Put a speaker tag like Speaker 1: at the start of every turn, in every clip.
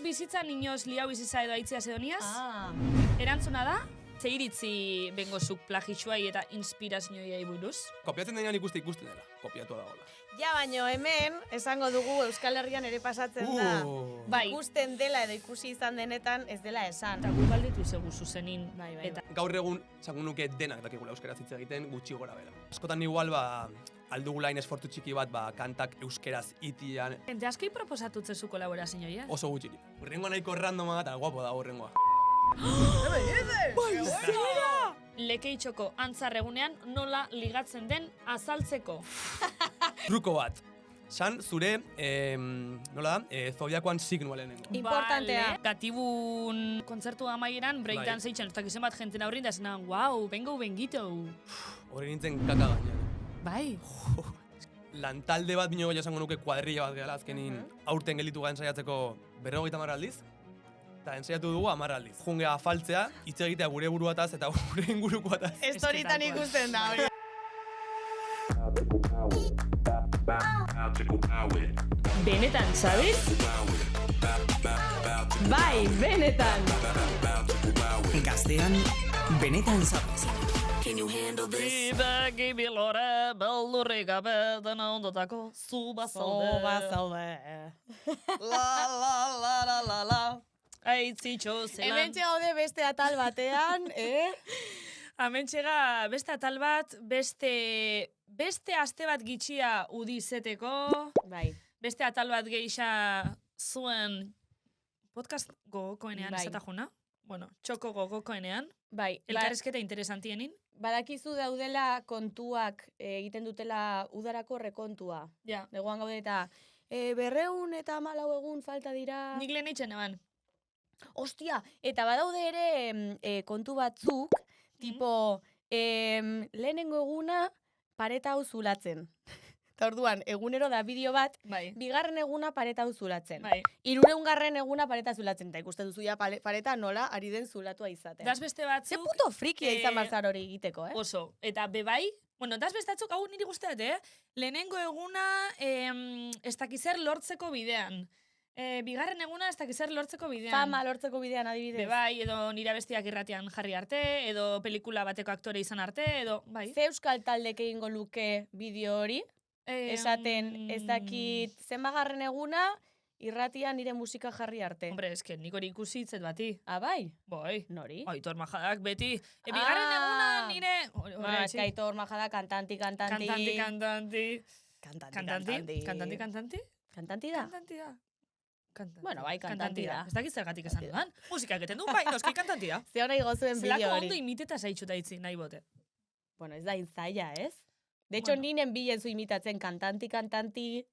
Speaker 1: bizitzan inoz liau bizitza edo aitzia sedoniaz? Erantzuna da, ze iritzi bengozuk plagitxuai eta inspirazioiai buruz?
Speaker 2: Kopiatzen denean ikusten dela, kopiatu da gola.
Speaker 3: Ja, baino hemen, esango dugu Euskal Herrian ere pasatzen da.
Speaker 1: Bai.
Speaker 3: Ikusten dela edo ikusi izan denetan ez dela esan.
Speaker 1: Eta gu galdetu izegu zuzenin.
Speaker 3: Bai.
Speaker 1: Eta
Speaker 2: Gaur egun, esango nuke denak dakigula euskaraz hitz egiten gutxi gora bera. Askotan igual, aldugulain esfortu txiki bat, kantak euskeraz itian,
Speaker 1: jende askoi proposatutzezu kolaborazioia.
Speaker 2: oso gutxirik. Urrengoa nahiko randoma eta guapo da urrengoa.
Speaker 1: Lekeitxoko antzarregunean nola ligatzen den azaltzeko.
Speaker 2: Truko bat. San zure, nola da, zodiakoan signua lehenengo.
Speaker 3: Importantea.
Speaker 1: Vale. Gatibun kontzertu amaieran, breakdance eitzen, ez dakizen bat jenten aurrin da zenan, wow, bengo bengitou.
Speaker 2: Hori nintzen kaka gainean.
Speaker 1: Bai.
Speaker 2: Lantalde bat bino gehiago esango nuke kuadrilla bat gehala azkenin aurten gelditu gara ensaiatzeko 50 aldiz. Eta ensaiatu dugu 10 aldiz. Jungea afaltzea, hitz egitea gure buruataz eta gure ingurukoataz.
Speaker 3: Estoritan ikusten da hori.
Speaker 1: Benetan, sabes?
Speaker 3: Bai, benetan.
Speaker 4: Gaztean, benetan zabez.
Speaker 1: Ibegi bilore, beldurri gabe, dena ondotako, zu bazalde.
Speaker 3: La.
Speaker 1: Aitzitxo zelan.
Speaker 3: Hementxe gaude beste atal batean,
Speaker 1: Hementxega beste atal bat, beste aste bat gitxia udizeteko,
Speaker 3: Bai.
Speaker 1: beste atal bat geixa zuen podcast gogokoenean
Speaker 3: Bai.
Speaker 1: esata juna. Bueno, txoko gogokoenean.
Speaker 3: Bai.
Speaker 1: Elkarrezketa interesantienin.
Speaker 3: Badakizu daudela kontuak egiten dutela udarako rekontua.
Speaker 1: Ja.
Speaker 3: Negoan gaude eta 214 egun falta dira.
Speaker 1: Nik lehen eitzen eban.
Speaker 3: Ostia, eta badaude ere kontu batzuk, tipo, lehenengo eguna pareta hau zulatzen. Eta orduan, egunero da bideo bat,
Speaker 1: Bai.
Speaker 3: bigarren eguna pareta hau zulatzen.
Speaker 1: Bai.
Speaker 3: 300. eguna pareta zulatzen, eta ikusten duzu ja pareta nola ari den zulatua izaten.
Speaker 1: Das beste
Speaker 3: Ze
Speaker 1: batzuk...
Speaker 3: puto frikia izan barzar hori egiteko,
Speaker 1: Oso. Eta bebai, bueno, das bestatzuk hau niri guzteat, Lehenengo eguna ez dakizer lortzeko bidean. Bigarren eguna ez dakizer lortzeko bidean.
Speaker 3: Fama lortzeko bidean adibidez.
Speaker 1: Bebai, edo nire bestiak irratian jarri arte, edo pelikula bateko aktore izan arte, edo, bai.
Speaker 3: Ze euskal taldek egingo luke bideo hori? Esaten, ez dakit zenbagarren eguna, irratian nire musika jarri arte.
Speaker 1: Hombre, eske nik hori ikusi hitzet bati.
Speaker 3: Bai?
Speaker 1: Bai.
Speaker 3: Nori?
Speaker 1: Aitor Majadak beti. Bigarren eguna nire...
Speaker 3: Aitor Majada kantanti.
Speaker 1: Kantanti.
Speaker 3: Kantanti da?
Speaker 1: Kantanti da.
Speaker 3: Bueno, bai, kantanti da.
Speaker 1: Ez dakit zergatik esan dudan. Musika egiten du, bai, noski kantanti da.
Speaker 3: Ze hona igozuen bideo
Speaker 1: Zelako
Speaker 3: hori.
Speaker 1: ondo imiteta zaitxuta itzi, nahi bote.
Speaker 3: Bueno, ez da inzaila, ez? De hecho, ninen bilen zu imitatzen kantanti.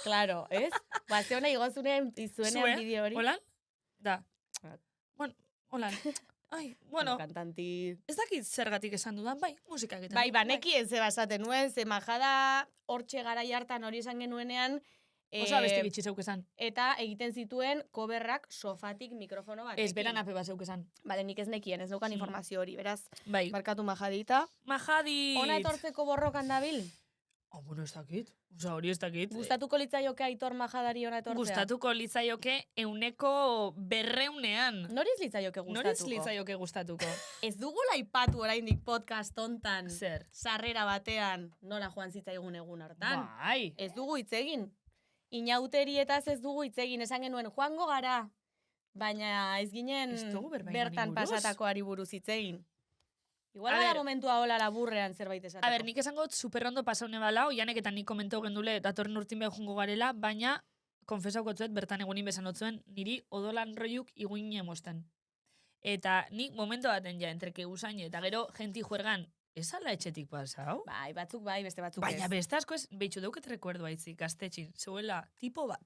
Speaker 3: Claro, ez? Ba, ze hona igozunean izuenean bideo hori.
Speaker 1: Holan? Da. Bueno, holan. Ai, bueno,
Speaker 3: kantanti...
Speaker 1: ez dakit zergatik esan dudan, bai, musika egiten du.
Speaker 3: Bai, banekien ze basaten nuen, ze Majada hortxe garai hartan hori esan genuenean,
Speaker 1: Oso abesti bitxi zeuk esan.
Speaker 3: eta egiten zituen coverrak sofatik mikrofono batekin.
Speaker 1: Ez, beran ape bat zeuk esan.
Speaker 3: Bale, nik ez nekien, ez neukan informazio hori, beraz.
Speaker 1: Bai.
Speaker 3: Barkatu Majadita.
Speaker 1: Majadit!
Speaker 3: Ona etortzeko borrokan dabil?
Speaker 1: Bueno, ez dakit. Osa, hori ez dakit.
Speaker 3: Gustatuko litzaioke Aitor Majadari ona etortzea?
Speaker 1: Gustatuko litzaioke 200ean.
Speaker 3: Noriz litzaioke gustatuko?
Speaker 1: Noriz litzaioke gustatuko.
Speaker 3: Ez dugula aipatu oraindik podcast hontan.
Speaker 1: Zer?
Speaker 3: Sarrera batean nola joan zitzaigun egun hartan.
Speaker 1: Bai.
Speaker 3: Ez dugu hitz egin. Inauterietaz ez dugu hitz egin, esan genuen joango gara, baina ez ginen bertan pasatakoari buruz hitz egin. Igual bada momentua hola laburrean zerbait esateko.
Speaker 1: A ber, nik esango superondo pasaune balao, janek eta nik komentau gendule datorren urtin behar jungo garela, baina konfesauko zuet bertan egunin besan otzuen, niri odolan roiuk iguin emosten. Eta nik momento baten ja, entreke usain eta gero genti juergan, ez ala etxetik pasau?
Speaker 3: Bai, batzuk bai, beste batzuk ez.
Speaker 1: Baina beste asko ez, behitxu deuket rekuerdo haitzi, gaztetxin, zeuela tipo bat.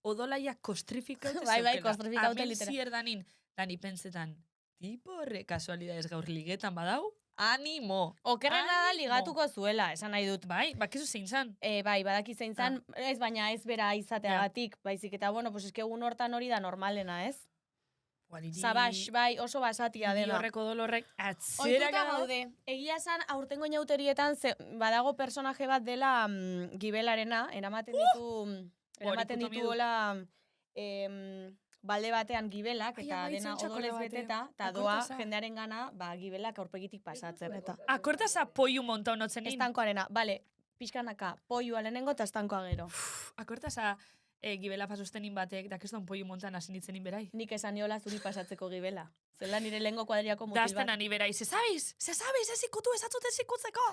Speaker 1: Odolaia kostrifikaute zeukela.
Speaker 3: Bai, kostrifikaute
Speaker 1: literal. Amen zierdanin, dani pentsetan, tipo horre kasualidades gaur ligetan badau, animo!
Speaker 3: Okerrena da ligatuko zuela, esan nahi dut.
Speaker 1: Bai, bakizu zein zan.
Speaker 3: Bai, badaki zein zan, ez baina ez bera izateagatik, baizik eta, bueno, pues eske egun hortan hori da normalena, ez? Zabax, bai, oso basatia dena.
Speaker 1: Horreko dolorrek atzera
Speaker 3: Oituta gaude. Egia esan, aurtengo inauterietan badago personaje bat dela gibelarena, eramaten ditu hola balde batean gibelak,
Speaker 1: Ai,
Speaker 3: eta
Speaker 1: ama,
Speaker 3: dena
Speaker 1: itzen
Speaker 3: odolez
Speaker 1: txakole
Speaker 3: beteta,
Speaker 1: batean.
Speaker 3: eta doa
Speaker 1: Akortasa.
Speaker 3: jendearen gana, gibelak aurpegitik pasatzen, eta
Speaker 1: Akortasa poiu monta honotzen nin.
Speaker 3: estankoarena, bale, pixkanaka, poiua lehenengo eta estankoa gero.
Speaker 1: Akortasa gibela pasostenin batek, da keston poiu montan hasi nitzen berai.
Speaker 3: Nik esan niola zuri pasatzeko gibela. Zela nire lehengo kuadriako mutil
Speaker 1: Dazten
Speaker 3: bat.
Speaker 1: ani berai, se sabes, ez ikutu, ez atzute zikutzeko.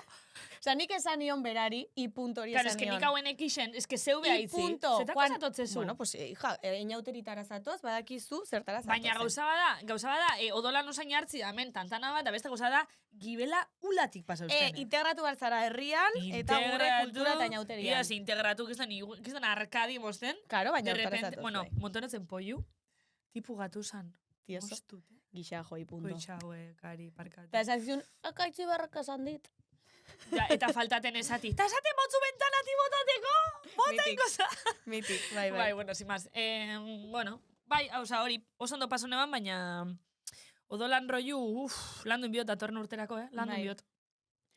Speaker 3: Osa, nik esan nion berari, i punto hori
Speaker 1: Claro,
Speaker 3: esan
Speaker 1: es que
Speaker 3: nion.
Speaker 1: nik hauen ekixen, es que zeu beha
Speaker 3: I
Speaker 1: itzi.
Speaker 3: punto.
Speaker 1: Zetako
Speaker 3: Juan-
Speaker 1: zatotzezu.
Speaker 3: Bueno, pues, hija, inauteritara zatoz, badakizu, zertara zatoz.
Speaker 1: Baina gauza bada, odolan usain hartzi da, hemen tantana bat, da beste gauza da, gibela ulatik pasa usten.
Speaker 3: Integratu barzara herrian, eta gure kultura eta inauterian.
Speaker 1: Iaz, integratu, kiston arkadi mosten.
Speaker 3: Karo, baina
Speaker 1: De
Speaker 3: hortara
Speaker 1: repente,
Speaker 3: zatoz.
Speaker 1: bueno,
Speaker 3: bai.
Speaker 1: montonetzen poiu, tipu gatu zan.
Speaker 3: Tieso,
Speaker 1: Mostut,
Speaker 3: gisa joi punto.
Speaker 1: Koitxaue, kari, parkatu.
Speaker 3: Eta esan zizun, akaitzi barraka esan dit.
Speaker 1: Ja, eta faltaten esati. Ta esaten botzu bentanati botateko! Botaiko za!
Speaker 3: Mitik, bai,
Speaker 1: Bai, bueno, sin más. Bueno, bai, hori, oso ondo paso neban, baina odolan roiu, landu inbiot datorren urterako, landu
Speaker 3: Bai.
Speaker 1: inbiot.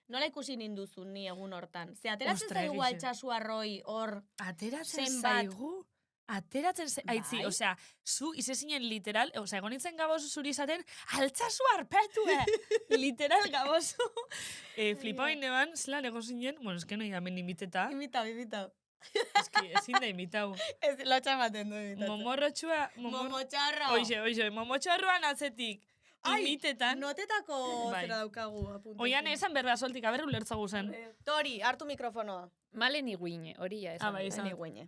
Speaker 3: Nola ikusi ninduzun ni egun hortan? Ze ateratzen
Speaker 1: Ostra,
Speaker 3: zaigu
Speaker 1: egixe.
Speaker 3: altsasu arroi hor,
Speaker 1: Ateratzen
Speaker 3: Zenbat?
Speaker 1: zaigu, aitzi,
Speaker 3: Bai.
Speaker 1: osea, zu izezinen literal, osea, egonitzen gabozu zuri izaten, altzazu arpetue, literal gabozu. Flipa bain neban, zelan egozinen, bueno, eske no jamen imiteta,
Speaker 3: imitau.
Speaker 1: eski ezin da imitau.
Speaker 3: Ez, lotxa ematen du imitatzen.
Speaker 1: Momorrotxua,
Speaker 3: Momotxarro.
Speaker 1: Oixe, momotxarruan atzetik,
Speaker 3: Ai,
Speaker 1: imitetan.
Speaker 3: Notetako
Speaker 1: Bai.
Speaker 3: zera daukagu apuntekin.
Speaker 1: Oian esan berda soltik, aberru lertzagu zen.
Speaker 3: Tori, hartu mikrofonoa.
Speaker 5: Malen iguine, hori ja esan.
Speaker 1: Ah, bai,
Speaker 5: dut.
Speaker 1: esan.
Speaker 3: Ni gueñe.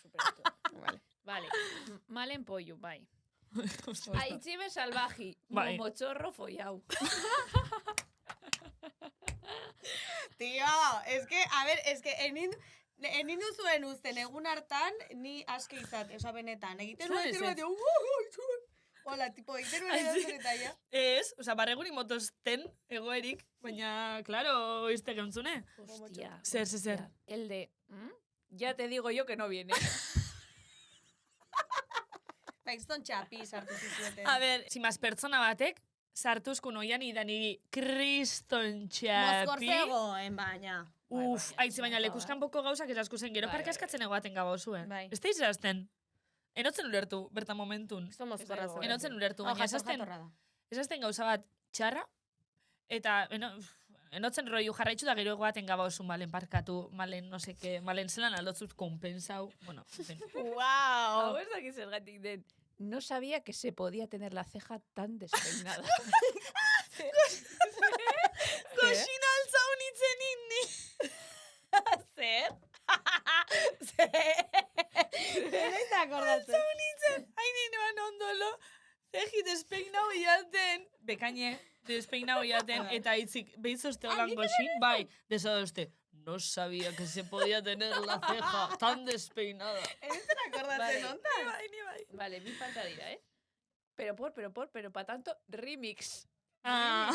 Speaker 5: Superatu.
Speaker 3: Vale.
Speaker 5: Vale, malen pollo, bai.
Speaker 1: Ostra.
Speaker 5: Aitzibe salvaji,
Speaker 1: Bai.
Speaker 5: momochorro follau.
Speaker 3: Tío, es que enin duzuen uzten egun hartan, ni aske izat, osa benetan. Egiten
Speaker 1: Zer
Speaker 3: nuen
Speaker 1: ez
Speaker 3: zerbait, hola, tipo, egiten nuen edozen eta ja.
Speaker 1: Ez, osea, barreguri motozten egoerik, baina, claro, izte geuntzune.
Speaker 5: Hostia.
Speaker 1: Zer.
Speaker 5: El de, ya te digo yo que no viene.
Speaker 3: Paixton txapi sartu zizueten.
Speaker 1: A ber, simaz pertsona batek, sartuzkun oian idan iri kriston txapi.
Speaker 3: Mozkorzegoen baina.
Speaker 1: Uf,
Speaker 5: Bai,
Speaker 1: aitzi baina lekuzkan boko gauzak esasku zen, gero
Speaker 5: Bai,
Speaker 1: parka eskatzen egoaten gabo zuen.
Speaker 3: Bai.
Speaker 1: Ez da izazten. Enotzen ulertu, bertan momentun.
Speaker 3: Esto mozkorra
Speaker 5: Ez
Speaker 3: zuen.
Speaker 1: Enotzen ulertu, baina esazten gauza bat txarra, eta enotzen roiu jarraitzu da gero egoaten gaba osun malen parkatu, malen no seke, malen zelan aldotzut konpensau, bueno, en fin.
Speaker 3: Wow.
Speaker 5: Hau ez dakiz zergatik den. No sabía que se podía tener la ceja tan despeinada.
Speaker 1: Goxina altza unitzen inni.
Speaker 3: Zer? Zer? Zereit akordatzen.
Speaker 1: Altza unitzen. Hain inoan ondolo, zehi despeinau iaten, bekaine, despeinau iaten, eta hitzik, behitzoste holan goxin, bai, desadoste. No sabía que se podía tener la ceja tan despeinada.
Speaker 3: Eretzen akordatzen
Speaker 5: Vale.
Speaker 3: ontan.
Speaker 1: Bai.
Speaker 5: Vale, mi falta dira, ¿eh? Pero pa tanto, remix.
Speaker 1: Ah.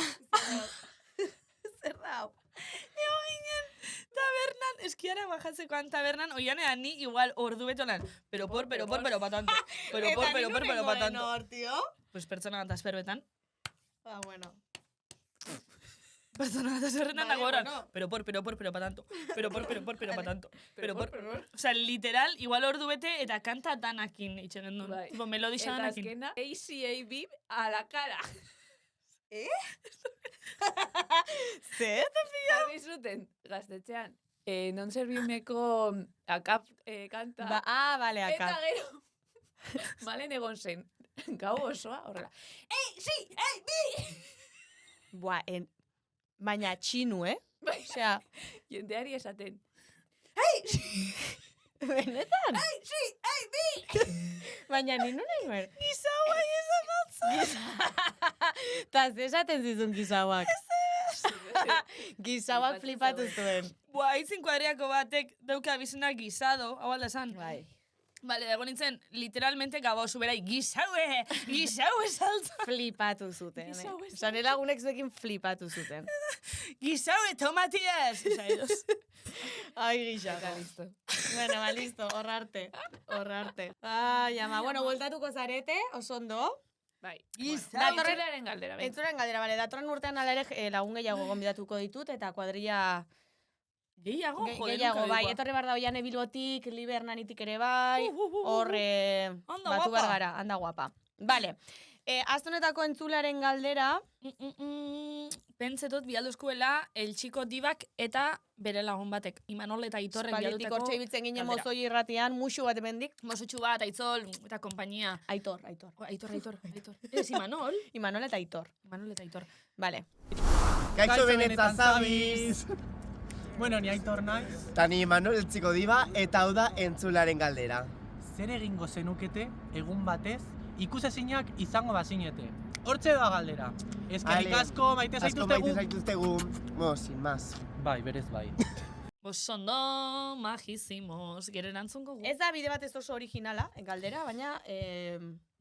Speaker 3: Zer da?
Speaker 1: Ego ginen, tabernan, eskiara bajatzekoan tabernan, oianean ni igual ordu betolan. Pero pa tanto. Pero pa tanto.
Speaker 3: Hor, tío.
Speaker 1: Pues pertsona bat asperbetan.
Speaker 3: Ah, bueno.
Speaker 1: Pertsona bat asperbetan
Speaker 3: Vale,
Speaker 1: dago horan.
Speaker 3: bueno.
Speaker 1: Pero pa tanto. Pero pa tanto.
Speaker 5: Pero por.
Speaker 1: O sea, literal, igual ordu bete eta kanta danakin itxegen duen.
Speaker 5: Bai.
Speaker 1: Tipo, melodisa
Speaker 5: Eta
Speaker 1: danakin.
Speaker 5: azkena, ACAB a la cara.
Speaker 3: Zer?
Speaker 5: Jarri zuten, gaztetxean, non servimeko akap kanta.
Speaker 3: Vale,
Speaker 5: Eta
Speaker 3: akar.
Speaker 5: gero, malen egon zen, gau osoa, horrela.
Speaker 3: Buah, baina txinu,
Speaker 5: Bai,
Speaker 3: Osea,
Speaker 5: jendeari esaten.
Speaker 3: benetan? Baina ni nuna nuen.
Speaker 1: Gizaua izan atza.
Speaker 3: Ta esaten zizun gizauak. Gizauak flipatu zuen.
Speaker 1: Boa, aitzin kuadriako batek dauka bizena gizado, hau alda esan.
Speaker 3: Bai.
Speaker 1: Vale, dago nintzen, literalmente gabozu berai, gizaue saltza.
Speaker 3: Flipatu zuten,
Speaker 5: Gizaue
Speaker 3: Osa, nire lagunek zuekin flipatu zuten.
Speaker 1: Gizaue tomatiaz. Osa, edos.
Speaker 3: Ai, gisa.
Speaker 5: Eta listo.
Speaker 3: Bueno, ba, listo, hor arte. Ai, ama, bueno, bueltatuko zarete, oso ondo.
Speaker 5: Bai.
Speaker 1: Giza-
Speaker 5: Datorrenaren galdera, bai.
Speaker 3: Entzuren galdera, bale, datorren urtean ala ere lagun gehiago gonbidatuko ditut, eta kuadrilla
Speaker 1: Gehiago, jode,
Speaker 3: Gehiago, bai, etorri bar da Oiane Bilbotik, Libernanitik ere bai, hor
Speaker 1: Anda
Speaker 3: batu
Speaker 1: guapa.
Speaker 3: bar gara, anda guapa. Vale, astonetako entzularen galdera,
Speaker 1: Pentsetot bialduzkuela El Chico Dibak eta bere lagun batek. Imanol eta Aitorrek
Speaker 3: espalditik
Speaker 1: bialdutako
Speaker 3: hortxe ibitzen ginen
Speaker 1: galdera.
Speaker 3: mozoi irratian, musu bat emendik.
Speaker 1: Mosutxu bat, Aitzol eta kompainia.
Speaker 3: Aitor.
Speaker 1: Aitor. Ez Imanol?
Speaker 3: Imanol eta Aitor.
Speaker 1: Imanol eta Aitor.
Speaker 3: Vale.
Speaker 6: Kaixo benetan zabiz!
Speaker 7: Bueno, ni Aitor naiz.
Speaker 6: Ta ni Manuel El Chico Diba eta hau da entzularen galdera.
Speaker 7: Zer egingo zenukete egun batez ikusezinak izango bazinete? Hortxe da galdera. Eskerrik
Speaker 6: Ale,
Speaker 7: asko maite
Speaker 6: Asko maite
Speaker 7: zaituztegu.
Speaker 6: zaituztegu. Bueno, sin más.
Speaker 7: Bai, berez bai.
Speaker 1: Osondo, majísimos, gero erantzungo gu.
Speaker 3: Ez da bide bat ez oso originala, galdera, baina...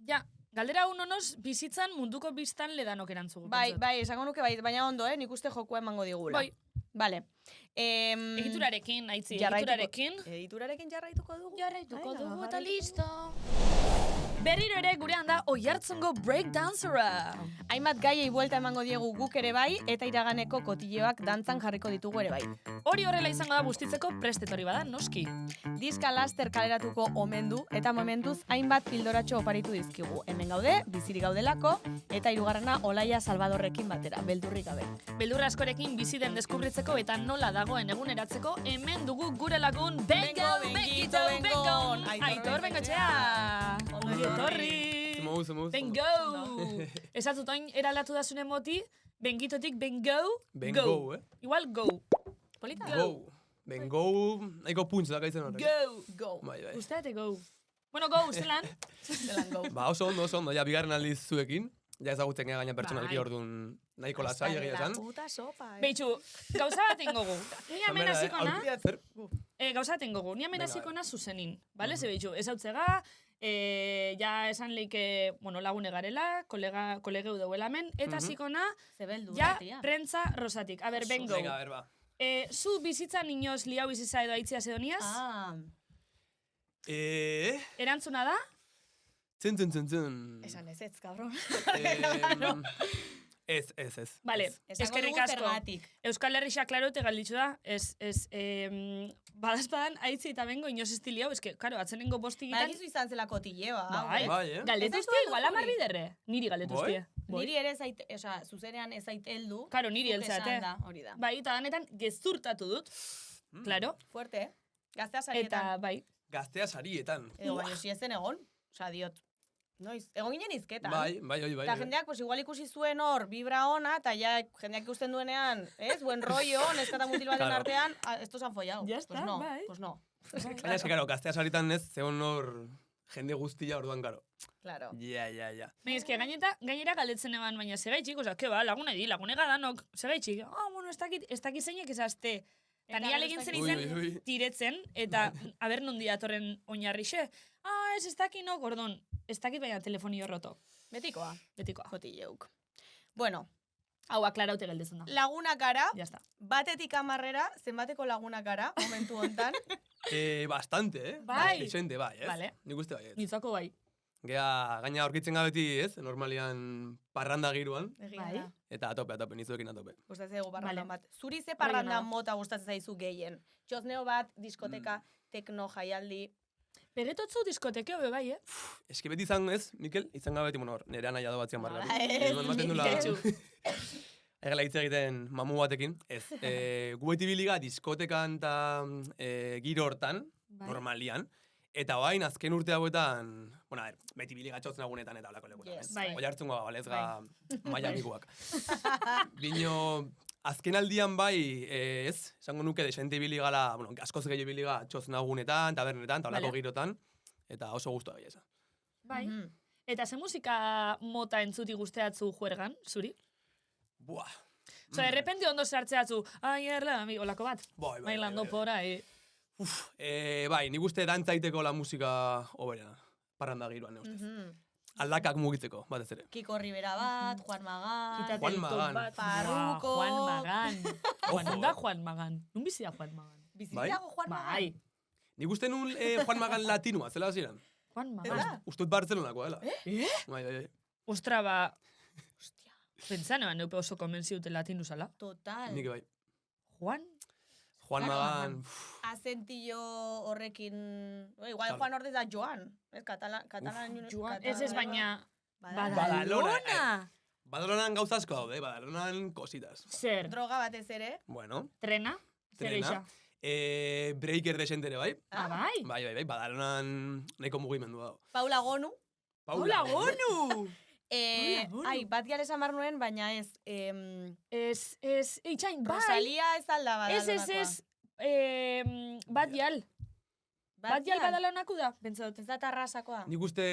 Speaker 1: Ja, galdera unonoz bizitzan munduko biztan ledanok erantzugu.
Speaker 3: Bai, esango nuke bai, baina ondo, nik uste jokua emango digula.
Speaker 1: Bai.
Speaker 3: Vale.
Speaker 1: Egiturarekin, aitzi,
Speaker 3: Jarraituko-
Speaker 1: egiturarekin.
Speaker 3: Editurarekin jarraituko dugu.
Speaker 1: Jarraituko
Speaker 3: Venga,
Speaker 1: dugu eta
Speaker 3: jarraituko.
Speaker 1: listo. Berriro ere gurean da Oiartzungo breakdancera.
Speaker 3: Hainbat gaiei buelta emango diegu guk ere bai, eta iraganeko kotileoak dantzan jarriko ditugu ere bai.
Speaker 1: Hori horrela izango da bustitzeko prestetori bada, noski.
Speaker 3: Diska laster kaleratuko omen du, eta momentuz hainbat pildoratxo oparitu dizkigu. Hemen gaude, bizirik gaudelako, eta hirugarrena Olaia Salvadorrekin batera, beldurrik gabe.
Speaker 1: Beldur askorekin bizi den deskubritzeko eta nola dagoen eguneratzeko hemen dugu gure lagun Bengo,
Speaker 3: Benguito,
Speaker 1: Benguito,
Speaker 3: Bengon.
Speaker 1: Bengon.
Speaker 3: Aitor
Speaker 1: Aitor Bengotxea. Ongi etorri.
Speaker 2: Zemoguz.
Speaker 1: Bengo. Esatzut oin eraldatu da zune moti, Bengitotik Bengo,
Speaker 2: Bengo,
Speaker 1: Igual go.
Speaker 3: Polita?
Speaker 2: Go. Bengo, nahiko puntz da gaitzen horrek.
Speaker 3: Go.
Speaker 2: Bai.
Speaker 1: Ustate go. Bueno, go, zelan.
Speaker 3: Zelan go.
Speaker 2: Ba, oso ondo. Ja, bigarren aldiz zuekin. Ja ezagutzen gara gaina pertsonalki
Speaker 1: Bai.
Speaker 2: orduan nahiko lasai egia esan.
Speaker 3: Puta sopa,
Speaker 1: Beitxu, gauza bat ingogu. Ni hemen hasiko na,
Speaker 2: Zer?
Speaker 1: gauza bat ingogu. Ni hemen
Speaker 2: Venga,
Speaker 1: hasiko na zuzenin. Bale, ze beitxu, ez hautzega, ja esan leike, bueno, lagune garela, kolegeu deuela hemen, eta hasiko na,
Speaker 3: Zebeldu,
Speaker 1: ja,
Speaker 3: tia.
Speaker 1: prentza rosatik. A ber, bengo.
Speaker 2: Venga, berba.
Speaker 1: Zu bizitzan inoz liau bizitza edo aitzia zedoniaz?
Speaker 3: Ah,
Speaker 1: Erantzuna da?
Speaker 2: Tzen.
Speaker 3: esan ez, cabrón.
Speaker 2: Ez.
Speaker 1: Vale,
Speaker 3: Esango
Speaker 1: eskerrik
Speaker 3: dugu
Speaker 1: asko.
Speaker 3: zergatik.
Speaker 1: Euskal Herrixak klarote galditzu da, badazpadan aitzi eta bengo inoz estili hau, eske, karo, atzenengo bostigitan,
Speaker 3: Bagizu izan zela kotileoa.
Speaker 1: Bai.
Speaker 2: Bai, eh?
Speaker 1: galdetu
Speaker 3: Ez
Speaker 1: ustia
Speaker 3: dut
Speaker 1: igual
Speaker 3: zuri.
Speaker 1: 10 biderre. Niri galdetu
Speaker 2: Bai?
Speaker 1: ustia.
Speaker 3: Niri ere zait, zuzenean ez zait heldu.
Speaker 1: Karo, niri
Speaker 3: Zuk
Speaker 1: heltzat,
Speaker 3: esan da, hori da.
Speaker 1: Bai, eta danetan gezurtatu dut. Claro.
Speaker 3: Fuerte, eh? Gaztea sarietan.
Speaker 1: Eta bai.
Speaker 2: Gaztea sarietan.
Speaker 3: Edo baina si ezen egon. Osa, diot. Noiz, egon ginen izketan.
Speaker 2: Bai.
Speaker 3: Eta jendeak, pues, igual ikusi zuen hor, vibra ona, eta ja, jendeak ikusten duenean, ez? Buen rollo, neskata mutil baten
Speaker 2: Claro.
Speaker 3: artean, estos han follado.
Speaker 1: Ya
Speaker 3: Pues
Speaker 1: está,
Speaker 3: no,
Speaker 1: bai.
Speaker 3: pues no.
Speaker 2: Baina eske, karo, gaztea sarietan ez, zegoen hor jende guztia orduan, karo.
Speaker 3: Claro.
Speaker 2: Ja.
Speaker 1: Baina eske, gainera galdetzen eban, baina segaitxik, oza, ke ba, lagunega danok, segaitxik. Bueno, ez dakit zeinek esazte. Eta ni alegin zen
Speaker 2: Ui,
Speaker 1: izen
Speaker 2: ui.
Speaker 1: tiretzen, eta aber nondi datorren oinarrixe. Ez dakit no, gordon. Ez dakit baina telefonio roto.
Speaker 3: Betikoa,
Speaker 1: Betikoa.
Speaker 3: kotileuk. Bueno,
Speaker 1: Hau aklaraute galdetzen da.
Speaker 3: lagunak gara,
Speaker 1: Ya está.
Speaker 3: batetik 10 zenbateko lagunak gara, momentu hontan.
Speaker 2: Bastante, eh?
Speaker 1: Bai.
Speaker 2: Dezente, bai, ez?
Speaker 1: Vale.
Speaker 2: Nik uste bai, ez?
Speaker 1: Nitzako bai.
Speaker 2: Gea, gaina aurkitzen gabeti, ez? Normalian parranda giroan.
Speaker 3: Egia
Speaker 1: Bai.
Speaker 3: da.
Speaker 2: Eta atope, nizuekin atope.
Speaker 3: Gustatzen zaigu parrandan
Speaker 1: Vale.
Speaker 3: bat. Zuri ze parranda
Speaker 1: Bai,
Speaker 3: mota gustatzen zaizu gehien? Txosneo bat, diskoteka, tekno, jaialdi.
Speaker 1: Pegetotzu diskoteke hobe bai, eh?
Speaker 2: Eski beti izan, ez, Mikel? Izan gabeti, bueno, hor, nire nahi batzian bargatu.
Speaker 3: Ez,
Speaker 2: Ematen dula...
Speaker 1: Mikeltxu.
Speaker 2: Egela hitz egiten mamu batekin. Ez, gu beti biliga diskotekan eta giro hortan,
Speaker 1: Bai.
Speaker 2: normalian. Eta bain, azken urte hauetan, bueno, a ver, beti biliga txotzen agunetan eta olako lekuetan,
Speaker 3: Yes.
Speaker 2: ez?
Speaker 1: Bai.
Speaker 2: Oi hartzungo gaba, lezga Miamikoak. Bino, azken aldian bai, ez, esango nuke desente biligala, bueno, askoz gehiago biliga txotzen agunetan, tabernetan, eta olako
Speaker 1: Vale.
Speaker 2: girotan, eta oso guztua bai eza.
Speaker 1: Bai.
Speaker 3: Mhm.
Speaker 1: Eta ze musika mota entzuti guzteatzu juergan, zuri?
Speaker 2: Buah.
Speaker 1: Oso, de repente ondo sartzeatzu, ai, erla, olako bat.
Speaker 2: Bai,
Speaker 1: Bailando por ahí.
Speaker 2: Bai, nik uste dantzaiteko la musika hoberena, parranda giroan, ustez.
Speaker 3: Mhm.
Speaker 2: Aldakak mugitzeko, batez ere.
Speaker 3: Kiko Rivera bat, Juan Magán.
Speaker 1: Quítate
Speaker 2: Juan
Speaker 1: el top
Speaker 2: Magán.
Speaker 1: bat.
Speaker 3: Farruko.
Speaker 1: Juan Magán. Juan,
Speaker 2: Ojo,
Speaker 1: da
Speaker 2: eh.
Speaker 1: Juan Magán. Nun bizi da Juan Magán.
Speaker 2: Bai?
Speaker 3: Bizitago Juan Magán.
Speaker 1: Bai.
Speaker 2: Nik uste nun Juan Magan latinua, zela hasieran.
Speaker 1: Juan Magán.
Speaker 2: Ustut Bartzelonakoa, dela. Bai.
Speaker 1: Ostra, ba,
Speaker 3: Hostia,
Speaker 1: pentsane ba, neupe oso konbentziute latinu zala.
Speaker 3: total.
Speaker 2: Nik bai.
Speaker 1: Juan?
Speaker 2: Juan Magan...
Speaker 3: Azentillo horrekin... Igual
Speaker 2: Claro.
Speaker 3: Juan ordez da Joan. Ez, katalan...
Speaker 1: Ez baina...
Speaker 3: Badalona!
Speaker 2: Badalonan gauza asko daude, Badalonan kositas.
Speaker 1: Zer,
Speaker 3: Droga batez ere.
Speaker 2: Bueno,
Speaker 1: trena? Zer
Speaker 2: trena.
Speaker 1: eixa?
Speaker 2: Breaker desentere, bai?
Speaker 1: Ah, bai?
Speaker 2: Bai, Badalonan nahiko mugimendu dago.
Speaker 3: Paula Gonu.
Speaker 1: Paula Gonu! Gonu.
Speaker 3: Ai, bat gare esan nuen, baina ez.
Speaker 1: Eitxain, bai!
Speaker 3: Rosalia ez alda badalonakoa.
Speaker 1: Ez, bat jal. Bat jal badalonako da, pentsat.
Speaker 3: Ez da tarrasakoa.
Speaker 2: Nik uste